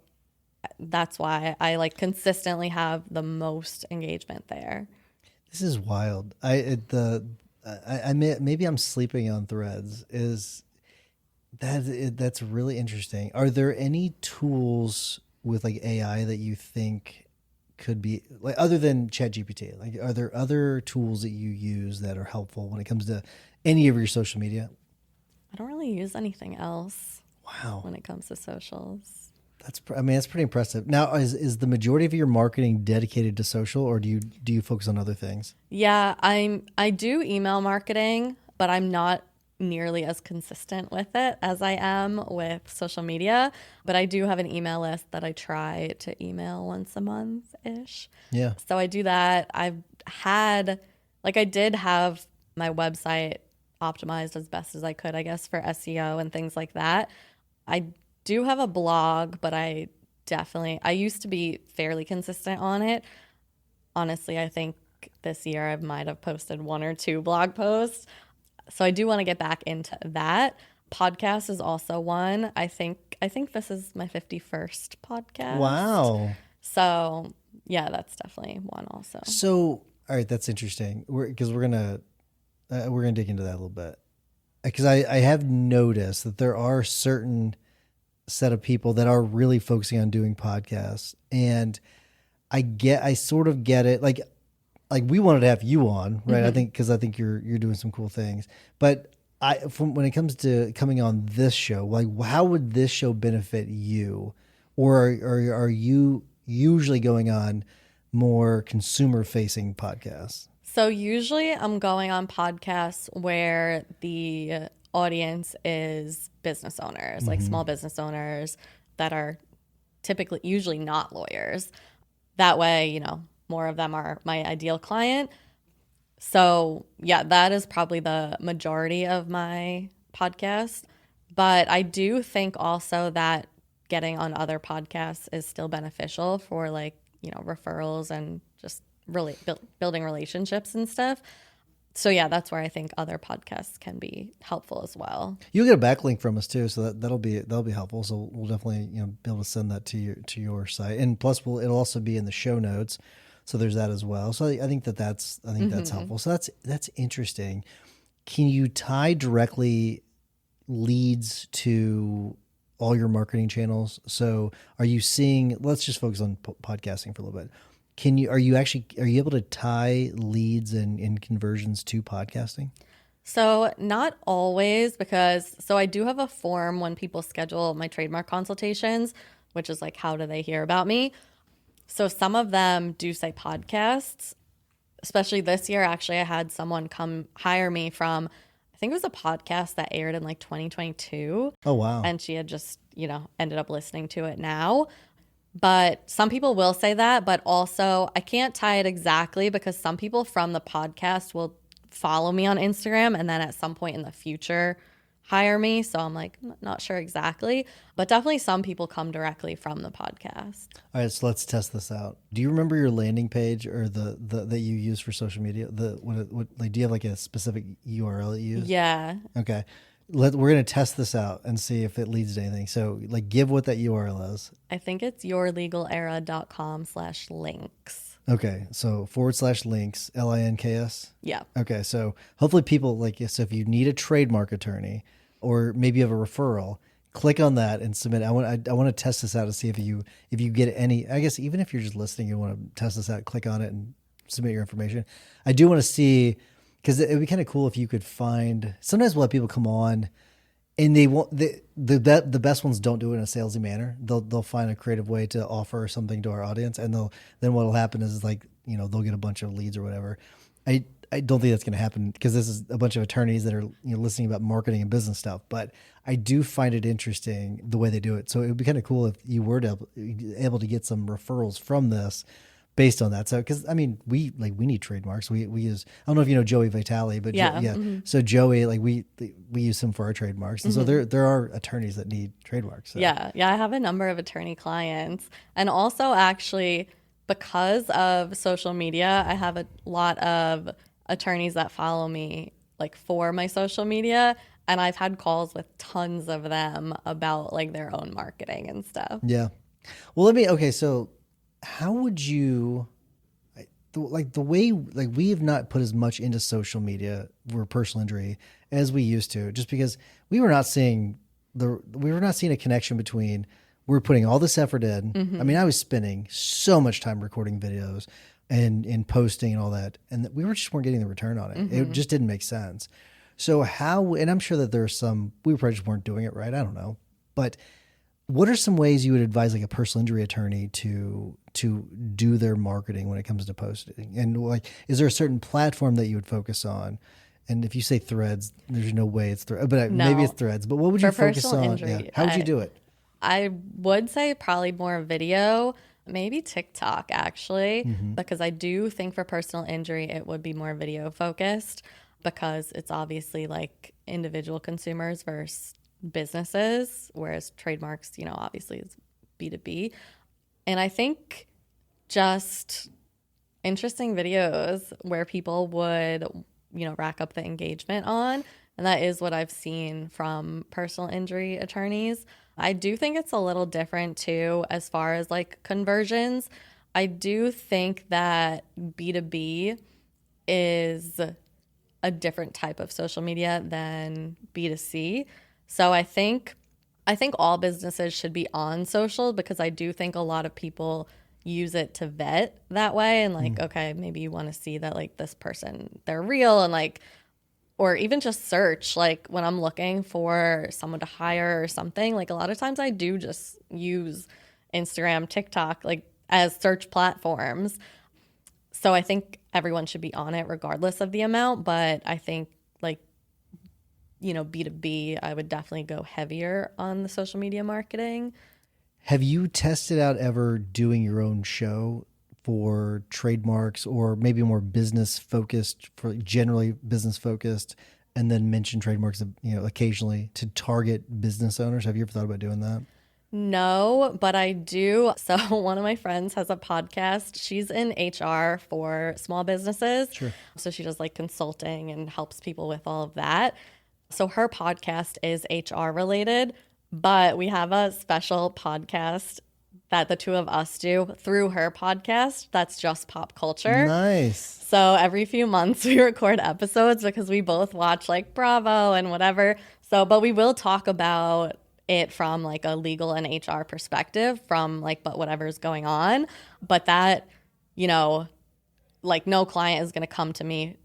that's why I like consistently have the most engagement there. This is wild. Maybe I'm sleeping on Threads. That's really interesting. Are there any tools with like AI that you think could be like other than ChatGPT? Like, are there other tools that you use that are helpful when it comes to any of your social media? I don't really use anything else. Wow. When it comes to socials. That's pretty impressive. Now, is the majority of your marketing dedicated to social, or do you focus on other things? Yeah, I do email marketing, but I'm not nearly as consistent with it as I am with social media. But I do have an email list that I try to email once a month-ish. Yeah. So I do that. I did have my website optimized as best as I could, I guess, for SEO and things like that. I do have a blog, but I definitely. I used to be fairly consistent on it. Honestly, I think this year I might have posted 1 or 2 blog posts. So I do want to get back into that. Podcast is also one. I think this is my 51st podcast. Wow. So, yeah, that's definitely one also. So, all right, that's interesting. Because we're gonna dig into that a little bit. Because I have noticed that there are certain set of people that are really focusing on doing podcasts, and I sort of get it. Like we wanted to have you on, right? I think because I think you're doing some cool things, but from when it comes to coming on this show, like how would this show benefit you, or are you usually going on more consumer facing podcasts? So usually I'm going on podcasts where the audience is business owners, like small business owners that are typically usually not lawyers. That way, more of them are my ideal client. So, yeah, that is probably the majority of my podcast. But I do think also that getting on other podcasts is still beneficial for referrals and just really building relationships and stuff. So, yeah, that's where I think other podcasts can be helpful as well. You'll get a backlink from us too, so that'll be helpful. So we'll definitely be able to send that to your site, and plus it'll also be in the show notes. So there's that as well. So I think that's helpful. So that's interesting. Can you tie directly leads to all your marketing channels? So are you seeing? Let's just focus on podcasting for a little bit. Are you able to tie leads and conversions to podcasting? So not always, because I do have a form when people schedule my trademark consultations, which is like, how do they hear about me? So some of them do say podcasts, especially this year. Actually, I had someone come hire me from, I think it was a podcast that aired in like 2022. Oh, wow. And she had just, ended up listening to it now. But some people will say that, but also I can't tie it exactly because some people from the podcast will follow me on Instagram and then at some point in the future hire me. So I'm like, not sure exactly, but definitely some people come directly from the podcast. All right, so let's test this out. Do you remember your landing page or the that you use for social media? Do you have like a specific URL that you use? Yeah. Okay. We're going to test this out and see if it leads to anything. So give what that URL is. I think it's yourlegalera.com/links. Okay. So /links, LINKS. Yeah. Okay. So hopefully people so if you need a trademark attorney or maybe you have a referral, click on that and submit. I want to test this out to see if you get any, I guess, even if you're just listening, you want to test this out, click on it and submit your information. I do want to see, because it would be kind of cool if you could find, sometimes we'll have people come on and they won't, the best ones don't do it in a salesy manner. They'll find a creative way to offer something to our audience, and then what'll happen is they'll get a bunch of leads or whatever. I don't think that's going to happen because this is a bunch of attorneys that are listening about marketing and business stuff. But I do find it interesting the way they do it. So it would be kind of cool if you were able to get some referrals from this based on that. So because we need trademarks. We use, I don't know if you know Joey Vitale, but Yeah. So Joey, we use him for our trademarks, and so there are attorneys that need trademarks. So. Yeah. I have a number of attorney clients, and also actually because of social media, I have a lot of attorneys that follow me for my social media, and I've had calls with tons of them about their own marketing and stuff. Yeah. Well, so how would you, the way, we have not put as much into social media for personal injury as we used to, just because we were not seeing a connection between, we're putting all this effort in. I was spending so much time recording videos and posting and all that, and we just weren't getting the return on it. It just didn't make sense. So and I'm sure that there's we probably just weren't doing it right. I don't know. But what are some ways you would advise a personal injury attorney to do their marketing when it comes to posting? And is there a certain platform that you would focus on? And if you say Threads, there's no way it's Threads, but No. Maybe it's Threads. But what would you focus on? Injury, How would you do it? I would say probably more video, maybe TikTok actually, because I do think for personal injury, it would be more video focused because it's obviously individual consumers versus businesses, whereas trademarks, obviously is B2B. And I think just interesting videos where people would, rack up the engagement on. And that is what I've seen from personal injury attorneys. I do think it's a little different too, as far as like conversions. I do think that B2B is a different type of social media than B2C. So I think all businesses should be on social, because I do think a lot of people use it to vet that way, and like, okay, maybe you want to see that like this person, they're real, and like, or even just search, like when I'm looking for someone to hire or something, like a lot of times I do just use Instagram, TikTok, like as search platforms. So I think everyone should be on it regardless of the amount, but I think like, B2B, I would definitely go heavier on the social media marketing. Have you tested out ever doing your own show for trademarks, or maybe more business focused, for generally business focused, and then mention trademarks, occasionally to target business owners? Have you ever thought about doing that? No, but I do. So one of my friends has a podcast. She's in HR for small businesses. Sure. So she does like consulting and helps people with all of that. So her podcast is HR related, but we have a special podcast that the two of us do through her podcast that's just pop culture. Nice. So every few months we record episodes because we both watch like Bravo and whatever. So, but we will talk about it from like a legal and HR perspective, from like, but whatever's going on. But that, like no client is going to come to me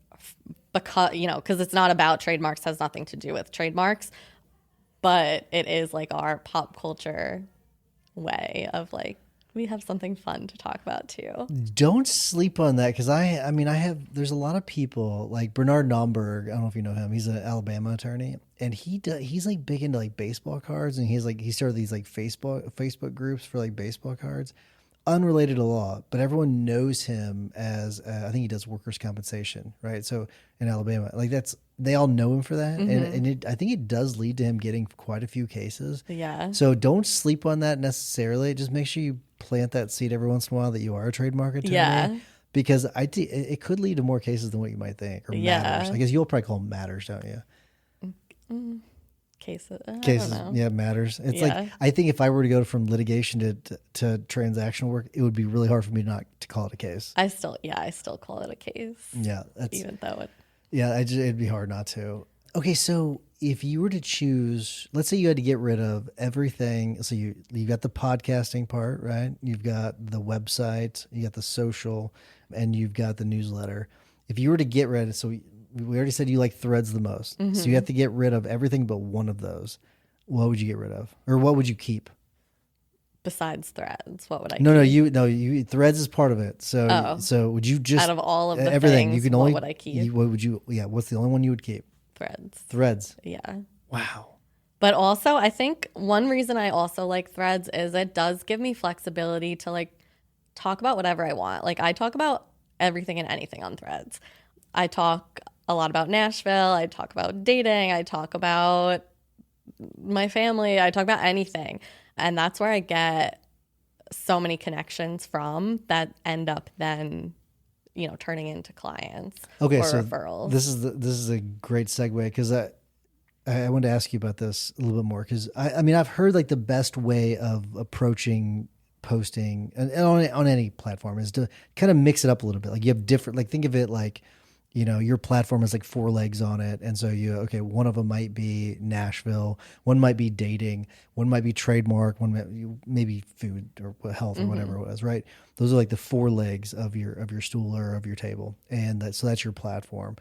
because it's not about trademarks, has nothing to do with trademarks, but it is like our pop culture way of like, we have something fun to talk about too. Don't sleep on that, because there's a lot of people like Bernard Nomberg. I don't know if you know him. He's an Alabama attorney, and he's like big into like baseball cards, and he started these like Facebook groups for like baseball cards, unrelated to law, but everyone knows him as I think he does workers' compensation, right? So in Alabama, like they all know him for that, and I think it does lead to him getting quite a few cases. Yeah. So don't sleep on that necessarily. Just make sure you plant that seed every once in a while that you are a trademark attorney. Yeah. Because it could lead to more cases than what you might think, or matters. I guess you'll probably call them matters, don't you? Cases. Cases, I don't know. yeah, matters. It's like, I think if I were to go from litigation to transactional work, it would be really hard for me not to call it a case. I still call it a case. Yeah, even though it'd be hard not to. Okay, so if you were to choose, let's say you had to get rid of everything. So you got the podcasting part, right? You've got the website, you got the social, and you've got the newsletter. If you were to get rid of, so we already said you like Threads the most. So you have to get rid of everything but one of those. What would you get rid of? Or what would you keep? Besides Threads, what would I No, keep? you Threads is part of it. So would you just, out of all of the everything, things, you can only, what would I keep? what would you, what's the only one you would keep? Threads. Yeah. Wow. But also, I think one reason I also like Threads is it does give me flexibility to like talk about whatever I want. Like I talk about everything and anything on Threads. I talk a lot about Nashville. I talk about dating. I talk about my family. I talk about anything. And that's where I get so many connections from that end up then, turning into clients or referrals. This is a great segue, because I wanted to ask you about this a little bit more, because I've heard like the best way of approaching posting and on any platform is to kind of mix it up a little bit. Like you have different, like think of it like, your platform has like 4 legs on it. And so one of them might be Nashville, one might be dating, one might be trademark, one might be food or health or whatever it was, right? Those are like the 4 legs of your stool or of your table. And so that's your platform.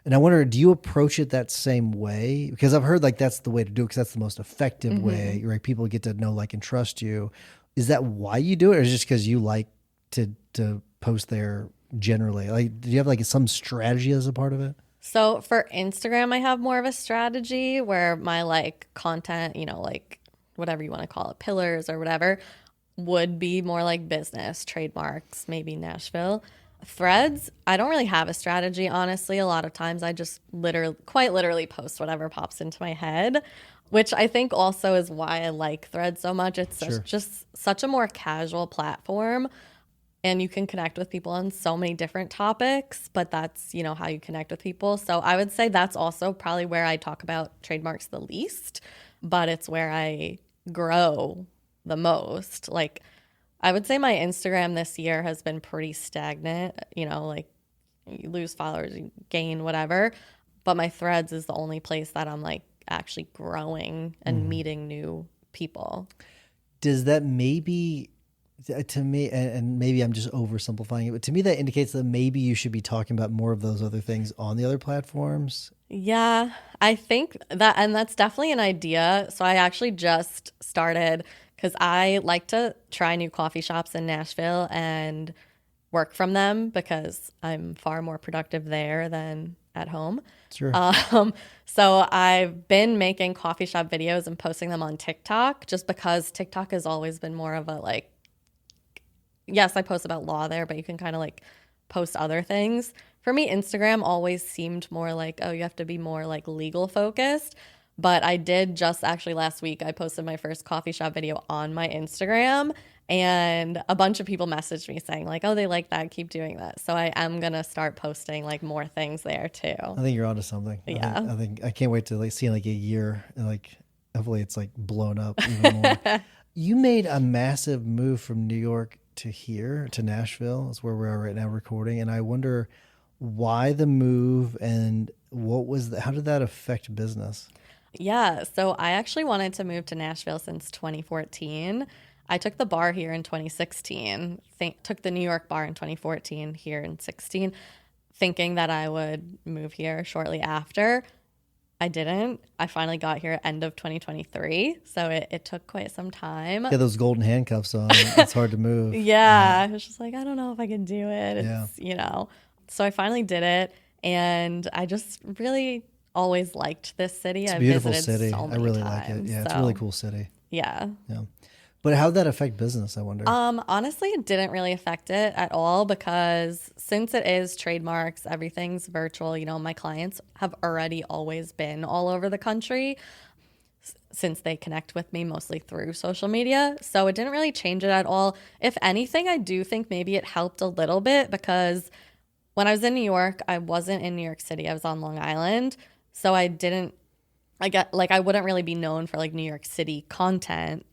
And I wonder, do you approach it that same way? Because I've heard like that's the way to do it, because that's the most effective way, right? People get to know, like, and trust you. Is that why you do it, or is it just because you like to post there generally? Like, do you have like some strategy as a part of it? So for Instagram, I have more of a strategy where my like content, like whatever you want to call it, pillars or whatever, would be more like business, trademarks, maybe Nashville. Threads, I don't really have a strategy, honestly. A lot of times I just quite literally post whatever pops into my head, which I think also is why I like Threads so much. It's Sure. just such a more casual platform, and you can connect with people on so many different topics, but that's, how you connect with people. So I would say that's also probably where I talk about trademarks the least, but it's where I grow the most. Like, I would say my Instagram this year has been pretty stagnant. Like, you lose followers, you gain whatever. But my Threads is the only place that I'm like actually growing and meeting new people. Does that maybe, to me, and maybe I'm just oversimplifying it, but to me that indicates that maybe you should be talking about more of those other things on the other platforms? Yeah, I think that, and that's definitely an idea. So I actually just started because I like to try new coffee shops in Nashville and work from them because I'm far more productive there than at home. Sure. So I've been making coffee shop videos and posting them on TikTok just because TikTok has always been more of a like, yes, I post about law there, but you can kind of like post other things. For me, Instagram always seemed more like, oh, you have to be more like legal focused. But I did just actually last week, I posted my first coffee shop video on my Instagram, and a bunch of people messaged me saying like, oh, they like that, keep doing that. So I am going to start posting like more things there too. I think you're onto something. Yeah. I think I can't wait to like see in like a year, and like hopefully it's like blown up even more. You made a massive move from New York to here to Nashville. That's where we are right now recording, and I wonder why the move and how did that affect business? Yeah, so I actually wanted to move to Nashville since 2014. I took the bar here in 2016, took the New York bar in 2014, here in 16, thinking that I would move here shortly after. I didn't. I finally got here end of 2023, so it took quite some time. Yeah, those golden handcuffs on. It's hard to move. Yeah, I was just like, I don't know if I can do it. Yeah. So I finally did it, and I just really always liked this city. It's a I beautiful visited city. so I many really times, like it. Yeah, it's a so, really cool city. Yeah. Yeah. But how'd that affect business, I wonder? Honestly, it didn't really affect it at all because since it is trademarks, everything's virtual. My clients have already always been all over the country since they connect with me mostly through social media. So it didn't really change it at all. If anything, I do think maybe it helped a little bit because when I was in New York, I wasn't in New York City. I was on Long Island. So I wouldn't really be known for like New York City content,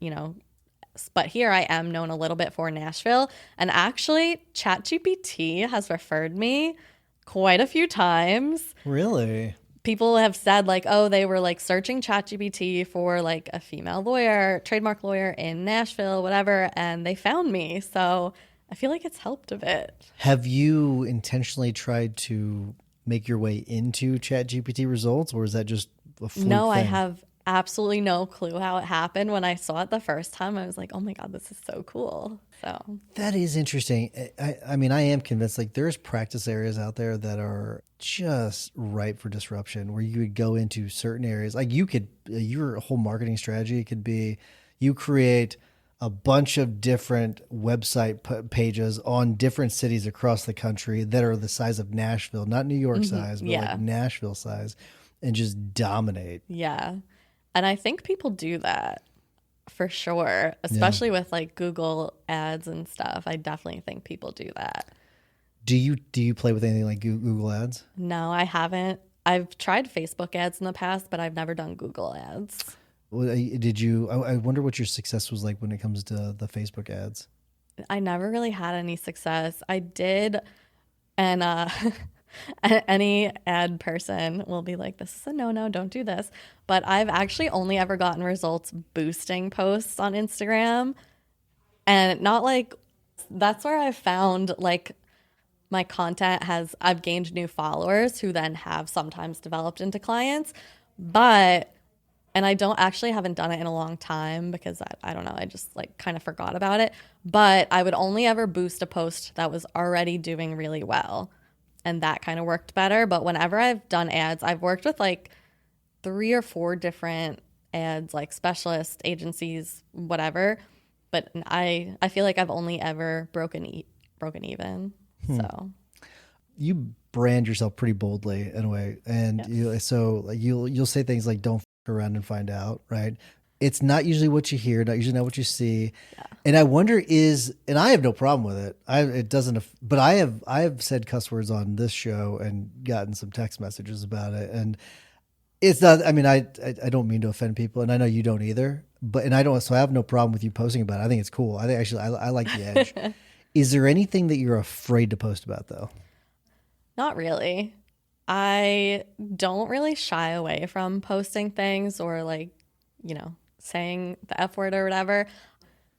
but here I am known a little bit for Nashville. And actually, ChatGPT has referred me quite a few times. Really? People have said like, oh, they were like searching ChatGPT for like a female lawyer, trademark lawyer in Nashville, whatever, and they found me. So I feel like it's helped a bit. Have you intentionally tried to make your way into ChatGPT results, or is that just a fluke No, I thing? have absolutely no clue how it happened. When I saw it the first time, I was like, oh my God, this is so cool. So That is interesting. I mean, I am convinced like there's practice areas out there that are just ripe for disruption where you would go into certain areas. Like your whole marketing strategy could be you create a bunch of different website pages on different cities across the country that are the size of Nashville, not New York size, but yeah. like Nashville size, and just dominate. Yeah. And I think people do that for sure, especially with like Google ads and stuff. I definitely think people do that. Do you play with anything like Google ads? No, I haven't. I've tried Facebook ads in the past, but I've never done Google ads. Well, did you? I wonder what your success was like when it comes to the Facebook ads. I never really had any success. I did, and any ad person will be like, this is a no, don't do this. But I've actually only ever gotten results boosting posts on Instagram, and not like, that's where I found like my content I've gained new followers who then have sometimes developed into clients. And I haven't done it in a long time because I don't know, I just like kind of forgot about it. But I would only ever boost a post that was already doing really well. And that kind of worked better. But whenever I've done ads, I've worked with like 3 or 4 different ads, like specialist agencies, whatever. But I feel like I've only ever broken even. So You brand yourself pretty boldly in a way, and you'll say things like "Don't f around and find out," right? It's not usually what you hear, not usually not what you see, and I wonder and I have no problem with it. It doesn't, but I have said cuss words on this show and gotten some text messages about it, and it's not. I mean, I don't mean to offend people, and I know you don't either. And I don't, so I have no problem with you posting about it. I think it's cool. I think actually I like the edge. Is there anything that you're afraid to post about though? not really. I don't really shy away from posting things or like, saying the F word or whatever,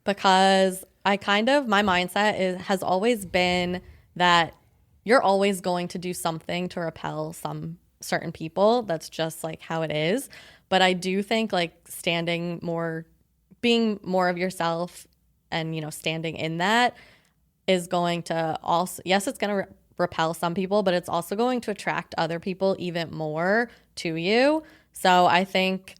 because my mindset has always been that you're always going to do something to repel some certain people. That's just like how it is. But I do think like being more of yourself and, standing in that is going to also, yes, it's going to repel some people, but it's also going to attract other people even more to you. So I think,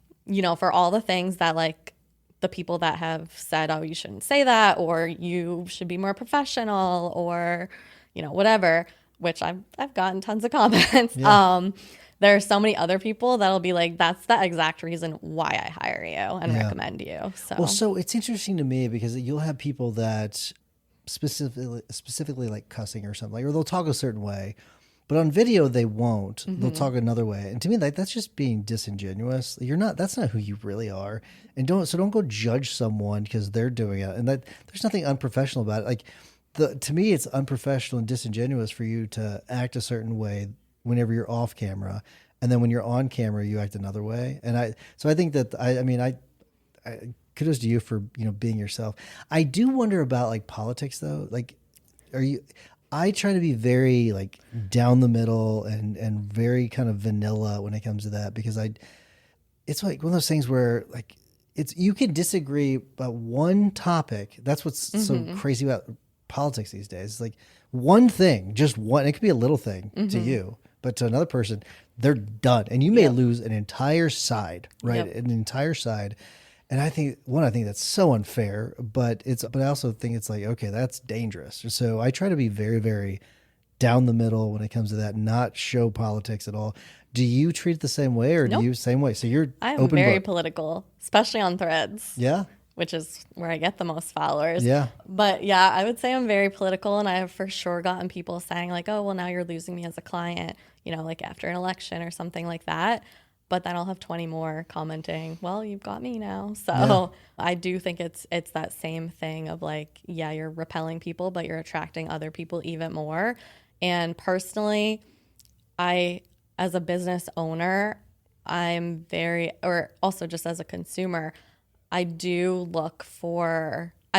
for all the things that like the people that have said, oh, you shouldn't say that, or you should be more professional, or, whatever, which I've gotten tons of comments. Yeah. There are so many other people that'll be like, that's the exact reason why I hire you and recommend you. So it's interesting to me because you'll have people that specifically like cussing or something, or they'll talk a certain way, but on video they won't. They'll talk another way, and to me, that's just being disingenuous. That's not who you really are, and don't go judge someone because they're doing it. And that there's nothing unprofessional about it. Like to me, it's unprofessional and disingenuous for you to act a certain way whenever you're off camera, and then when you're on camera, you act another way. And I think that I kudos to you for being yourself. I do wonder about like politics though. Like, I try to be very like down the middle and very kind of vanilla when it comes to that, because it's like one of those things where like you can disagree about one topic. That's what's so crazy about politics these days. It's like one thing, just one. It could be a little thing to you, but to another person, they're done, and you may lose an entire side, right? An entire side. And I think that's so unfair, but I also think it's like, okay, that's dangerous. So I try to be very, very down the middle when it comes to that, not show politics at all. Do you treat it the same way, or do you same way? So you're I'm very political, especially on Threads. Yeah. Which is where I get the most followers. Yeah. But yeah, I would say I'm very political, and I have for sure gotten people saying like, oh, well, now you're losing me as a client, like after an election or something like that. But then I'll have 20 more commenting, well, you've got me now. So I do think it's that same thing of like, yeah, you're repelling people, but you're attracting other people even more. And personally, as a business owner, or also just as a consumer, I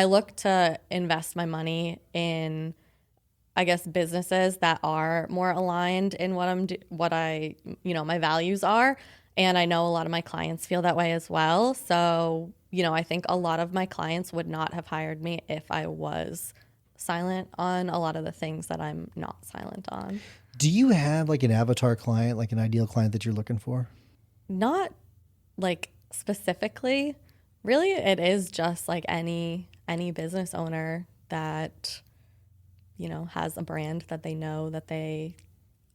look to invest my money in, I guess, businesses that are more aligned in my values are. And I know a lot of my clients feel that way as well. So, I think a lot of my clients would not have hired me if I was silent on a lot of the things that I'm not silent on. Do you have like an avatar client, like an ideal client that you're looking for? Not like specifically. Really, it is just like any business owner that, has a brand that they know that they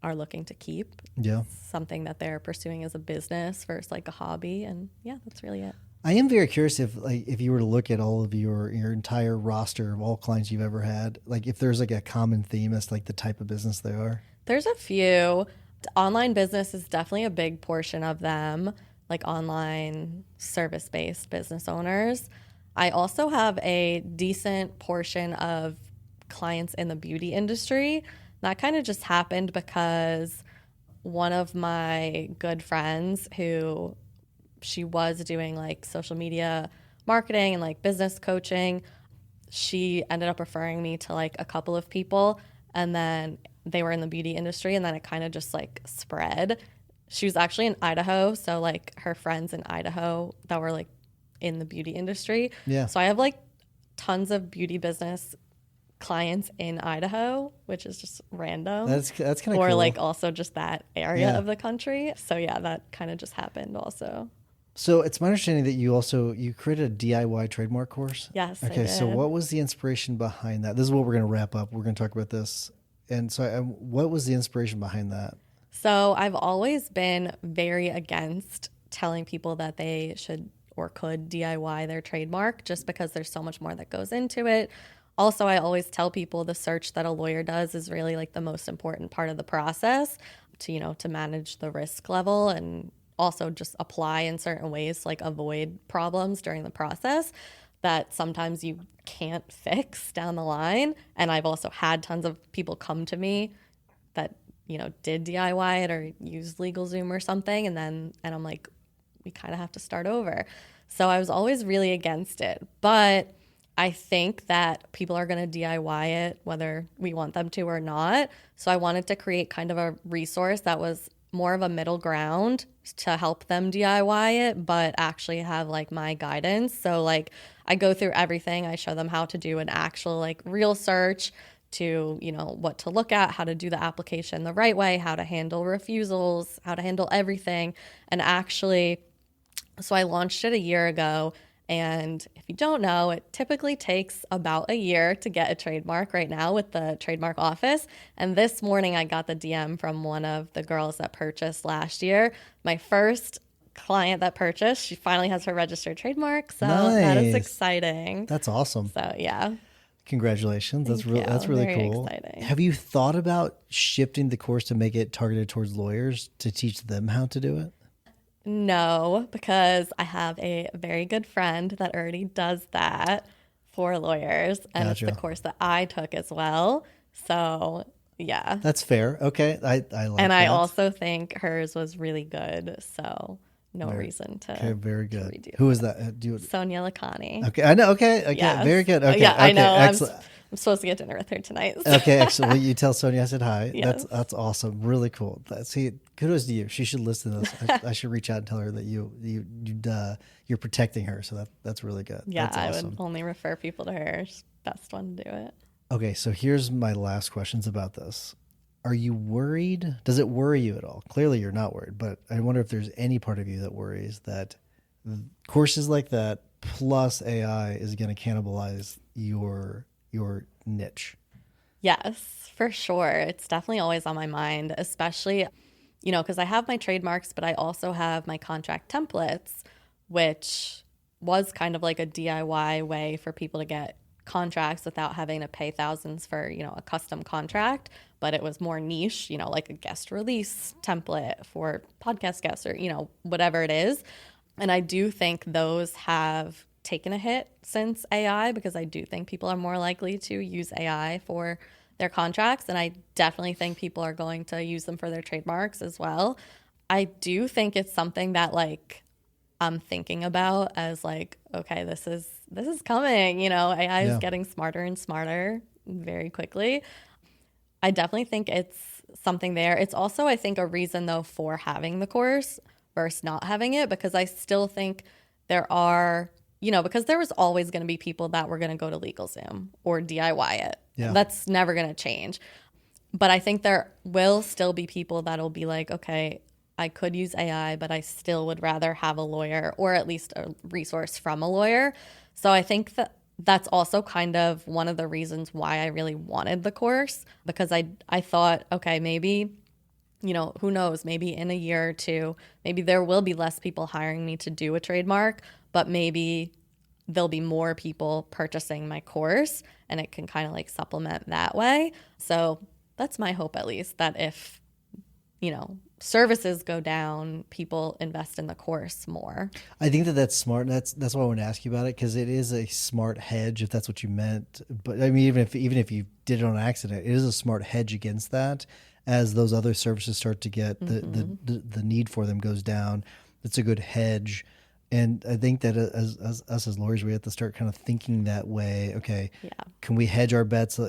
are looking to keep. Yeah. Something that they're pursuing as a business versus like a hobby. And yeah, that's really it. I am very curious if you were to look at all of your entire roster of all clients you've ever had, like if there's like a common theme as like the type of business they are. There's a few. Online business is definitely a big portion of them, like online service-based business owners. I also have a decent portion of clients in the beauty industry. That kind of just happened because one of my good friends who she was doing like social media marketing and like business coaching, she ended up referring me to like a couple of people, and then they were in the beauty industry, and then it kind of just like spread. She was actually in Idaho, so like her friends in Idaho that were like in the beauty industry. Yeah. So I have like tons of beauty business clients in Idaho, which is just random. That's kind of cool. Or like also just that area Yeah. of the country. So yeah, that kind of just happened also. So it's my understanding that you created a DIY trademark course. Yes. I Okay. So did. what was the inspiration behind that? This is what we're going to wrap up. We're going to talk about this And so what was the inspiration behind that? So I've always been very against telling people that they should or could DIY their trademark just because there's so much more that goes into it. Also, I always tell people the search that a lawyer does is really like the most important part of the process to, to manage the risk level and also just apply in certain ways to like avoid problems during the process that sometimes you can't fix down the line. And I've also had tons of people come to me that, did DIY it or use LegalZoom or something. And I'm like, we kind of have to start over. So I was always really against it. But I think that people are going to DIY it whether we want them to or not. So I wanted to create kind of a resource that was more of a middle ground to help them DIY it, but actually have like my guidance. So like I go through everything. I show them how to do an actual like real search to, what to look at, how to do the application the right way, how to handle refusals, how to handle everything. And actually, so I launched it a year ago. And if you don't know, it typically takes about a year to get a trademark right now with the trademark office. And this morning I got the DM from one of the girls that purchased last year. My first client that purchased, she finally has her registered trademark. So that is Nice. exciting. That's awesome. So yeah. Congratulations. That's really Very cool. exciting. Have you thought about shifting the course to make it targeted towards lawyers to teach them how to do it? No, because I have a very good friend that already does that for lawyers. And Gotcha. It's the course that I took as well. So yeah. That's fair. Okay. I like And that. I also think hers was really good. So no reason to. Okay, very to good. redo Who it. is that? Sonia Lacani. Okay, I know. Okay, Yes. very good. Okay, Yeah, I okay, know. excellent. I'm supposed to get dinner with her tonight. So. Okay, excellent. Well, you tell Sonia I said hi. Yes. That's awesome. Really cool. See, kudos to you. She should listen to this. I should reach out and tell her that you're protecting her. So that's really good. Yeah, That's I awesome. would only refer people to her. She's the best one to do it. Okay, so here's my last questions about this. Are you worried? Does it worry you at all? Clearly you're not worried, but I wonder if there's any part of you that worries that courses like that plus AI is going to cannibalize your niche. Yes, for sure. It's definitely always on my mind, especially, because I have my trademarks, but I also have my contract templates, which was kind of like a DIY way for people to get contracts without having to pay thousands for, a custom contract. But it was more niche, like a guest release template for podcast guests or, whatever it is. And I do think those have taken a hit since AI because I do think people are more likely to use AI for their contracts. And I definitely think people are going to use them for their trademarks as well. I do think it's something that like I'm thinking about as like, okay, this is coming, AI is getting smarter and smarter very quickly. I definitely think it's something there. It's also, I think, a reason though for having the course versus not having it, because I still think there are, because there was always going to be people that were going to go to LegalZoom or DIY it. Yeah. That's never going to change. But I think there will still be people that'll be like, okay, I could use AI, but I still would rather have a lawyer or at least a resource from a lawyer. So I think that that's also kind of one of the reasons why I really wanted the course, because I thought, okay, maybe, who knows, maybe in a year or two, maybe there will be less people hiring me to do a trademark, but maybe there'll be more people purchasing my course and it can kind of like supplement that way. So that's my hope, at least, that if, services go down, people invest in the course more. I think that's smart. That's why I want to ask you about it, because it is a smart hedge if that's what you meant. But I mean, even if you did it on accident, it is a smart hedge against that. As those other services start to get the need for them goes down, it's a good hedge. And I think that as us as lawyers, we have to start kind of thinking that way. Okay, can we hedge our bets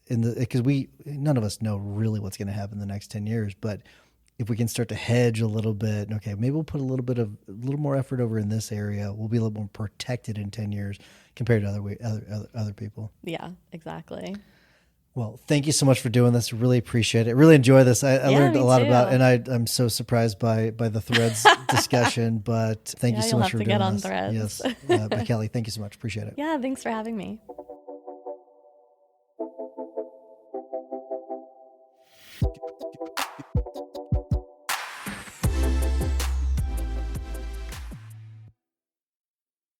because none of us know really what's going to happen in the next 10 years, but if we can start to hedge a little bit, okay, maybe we'll put a little more effort over in this area. We'll be a little more protected in 10 years compared to other people. Yeah, exactly. Well, thank you so much for doing this. Really appreciate it. Really enjoy this. I learned a lot about, and I'm so surprised by the threads discussion, but thank you so much for doing this. You'll have to get on Yes. Threads. Kelli, thank you so much. Appreciate it. Yeah, thanks for having me.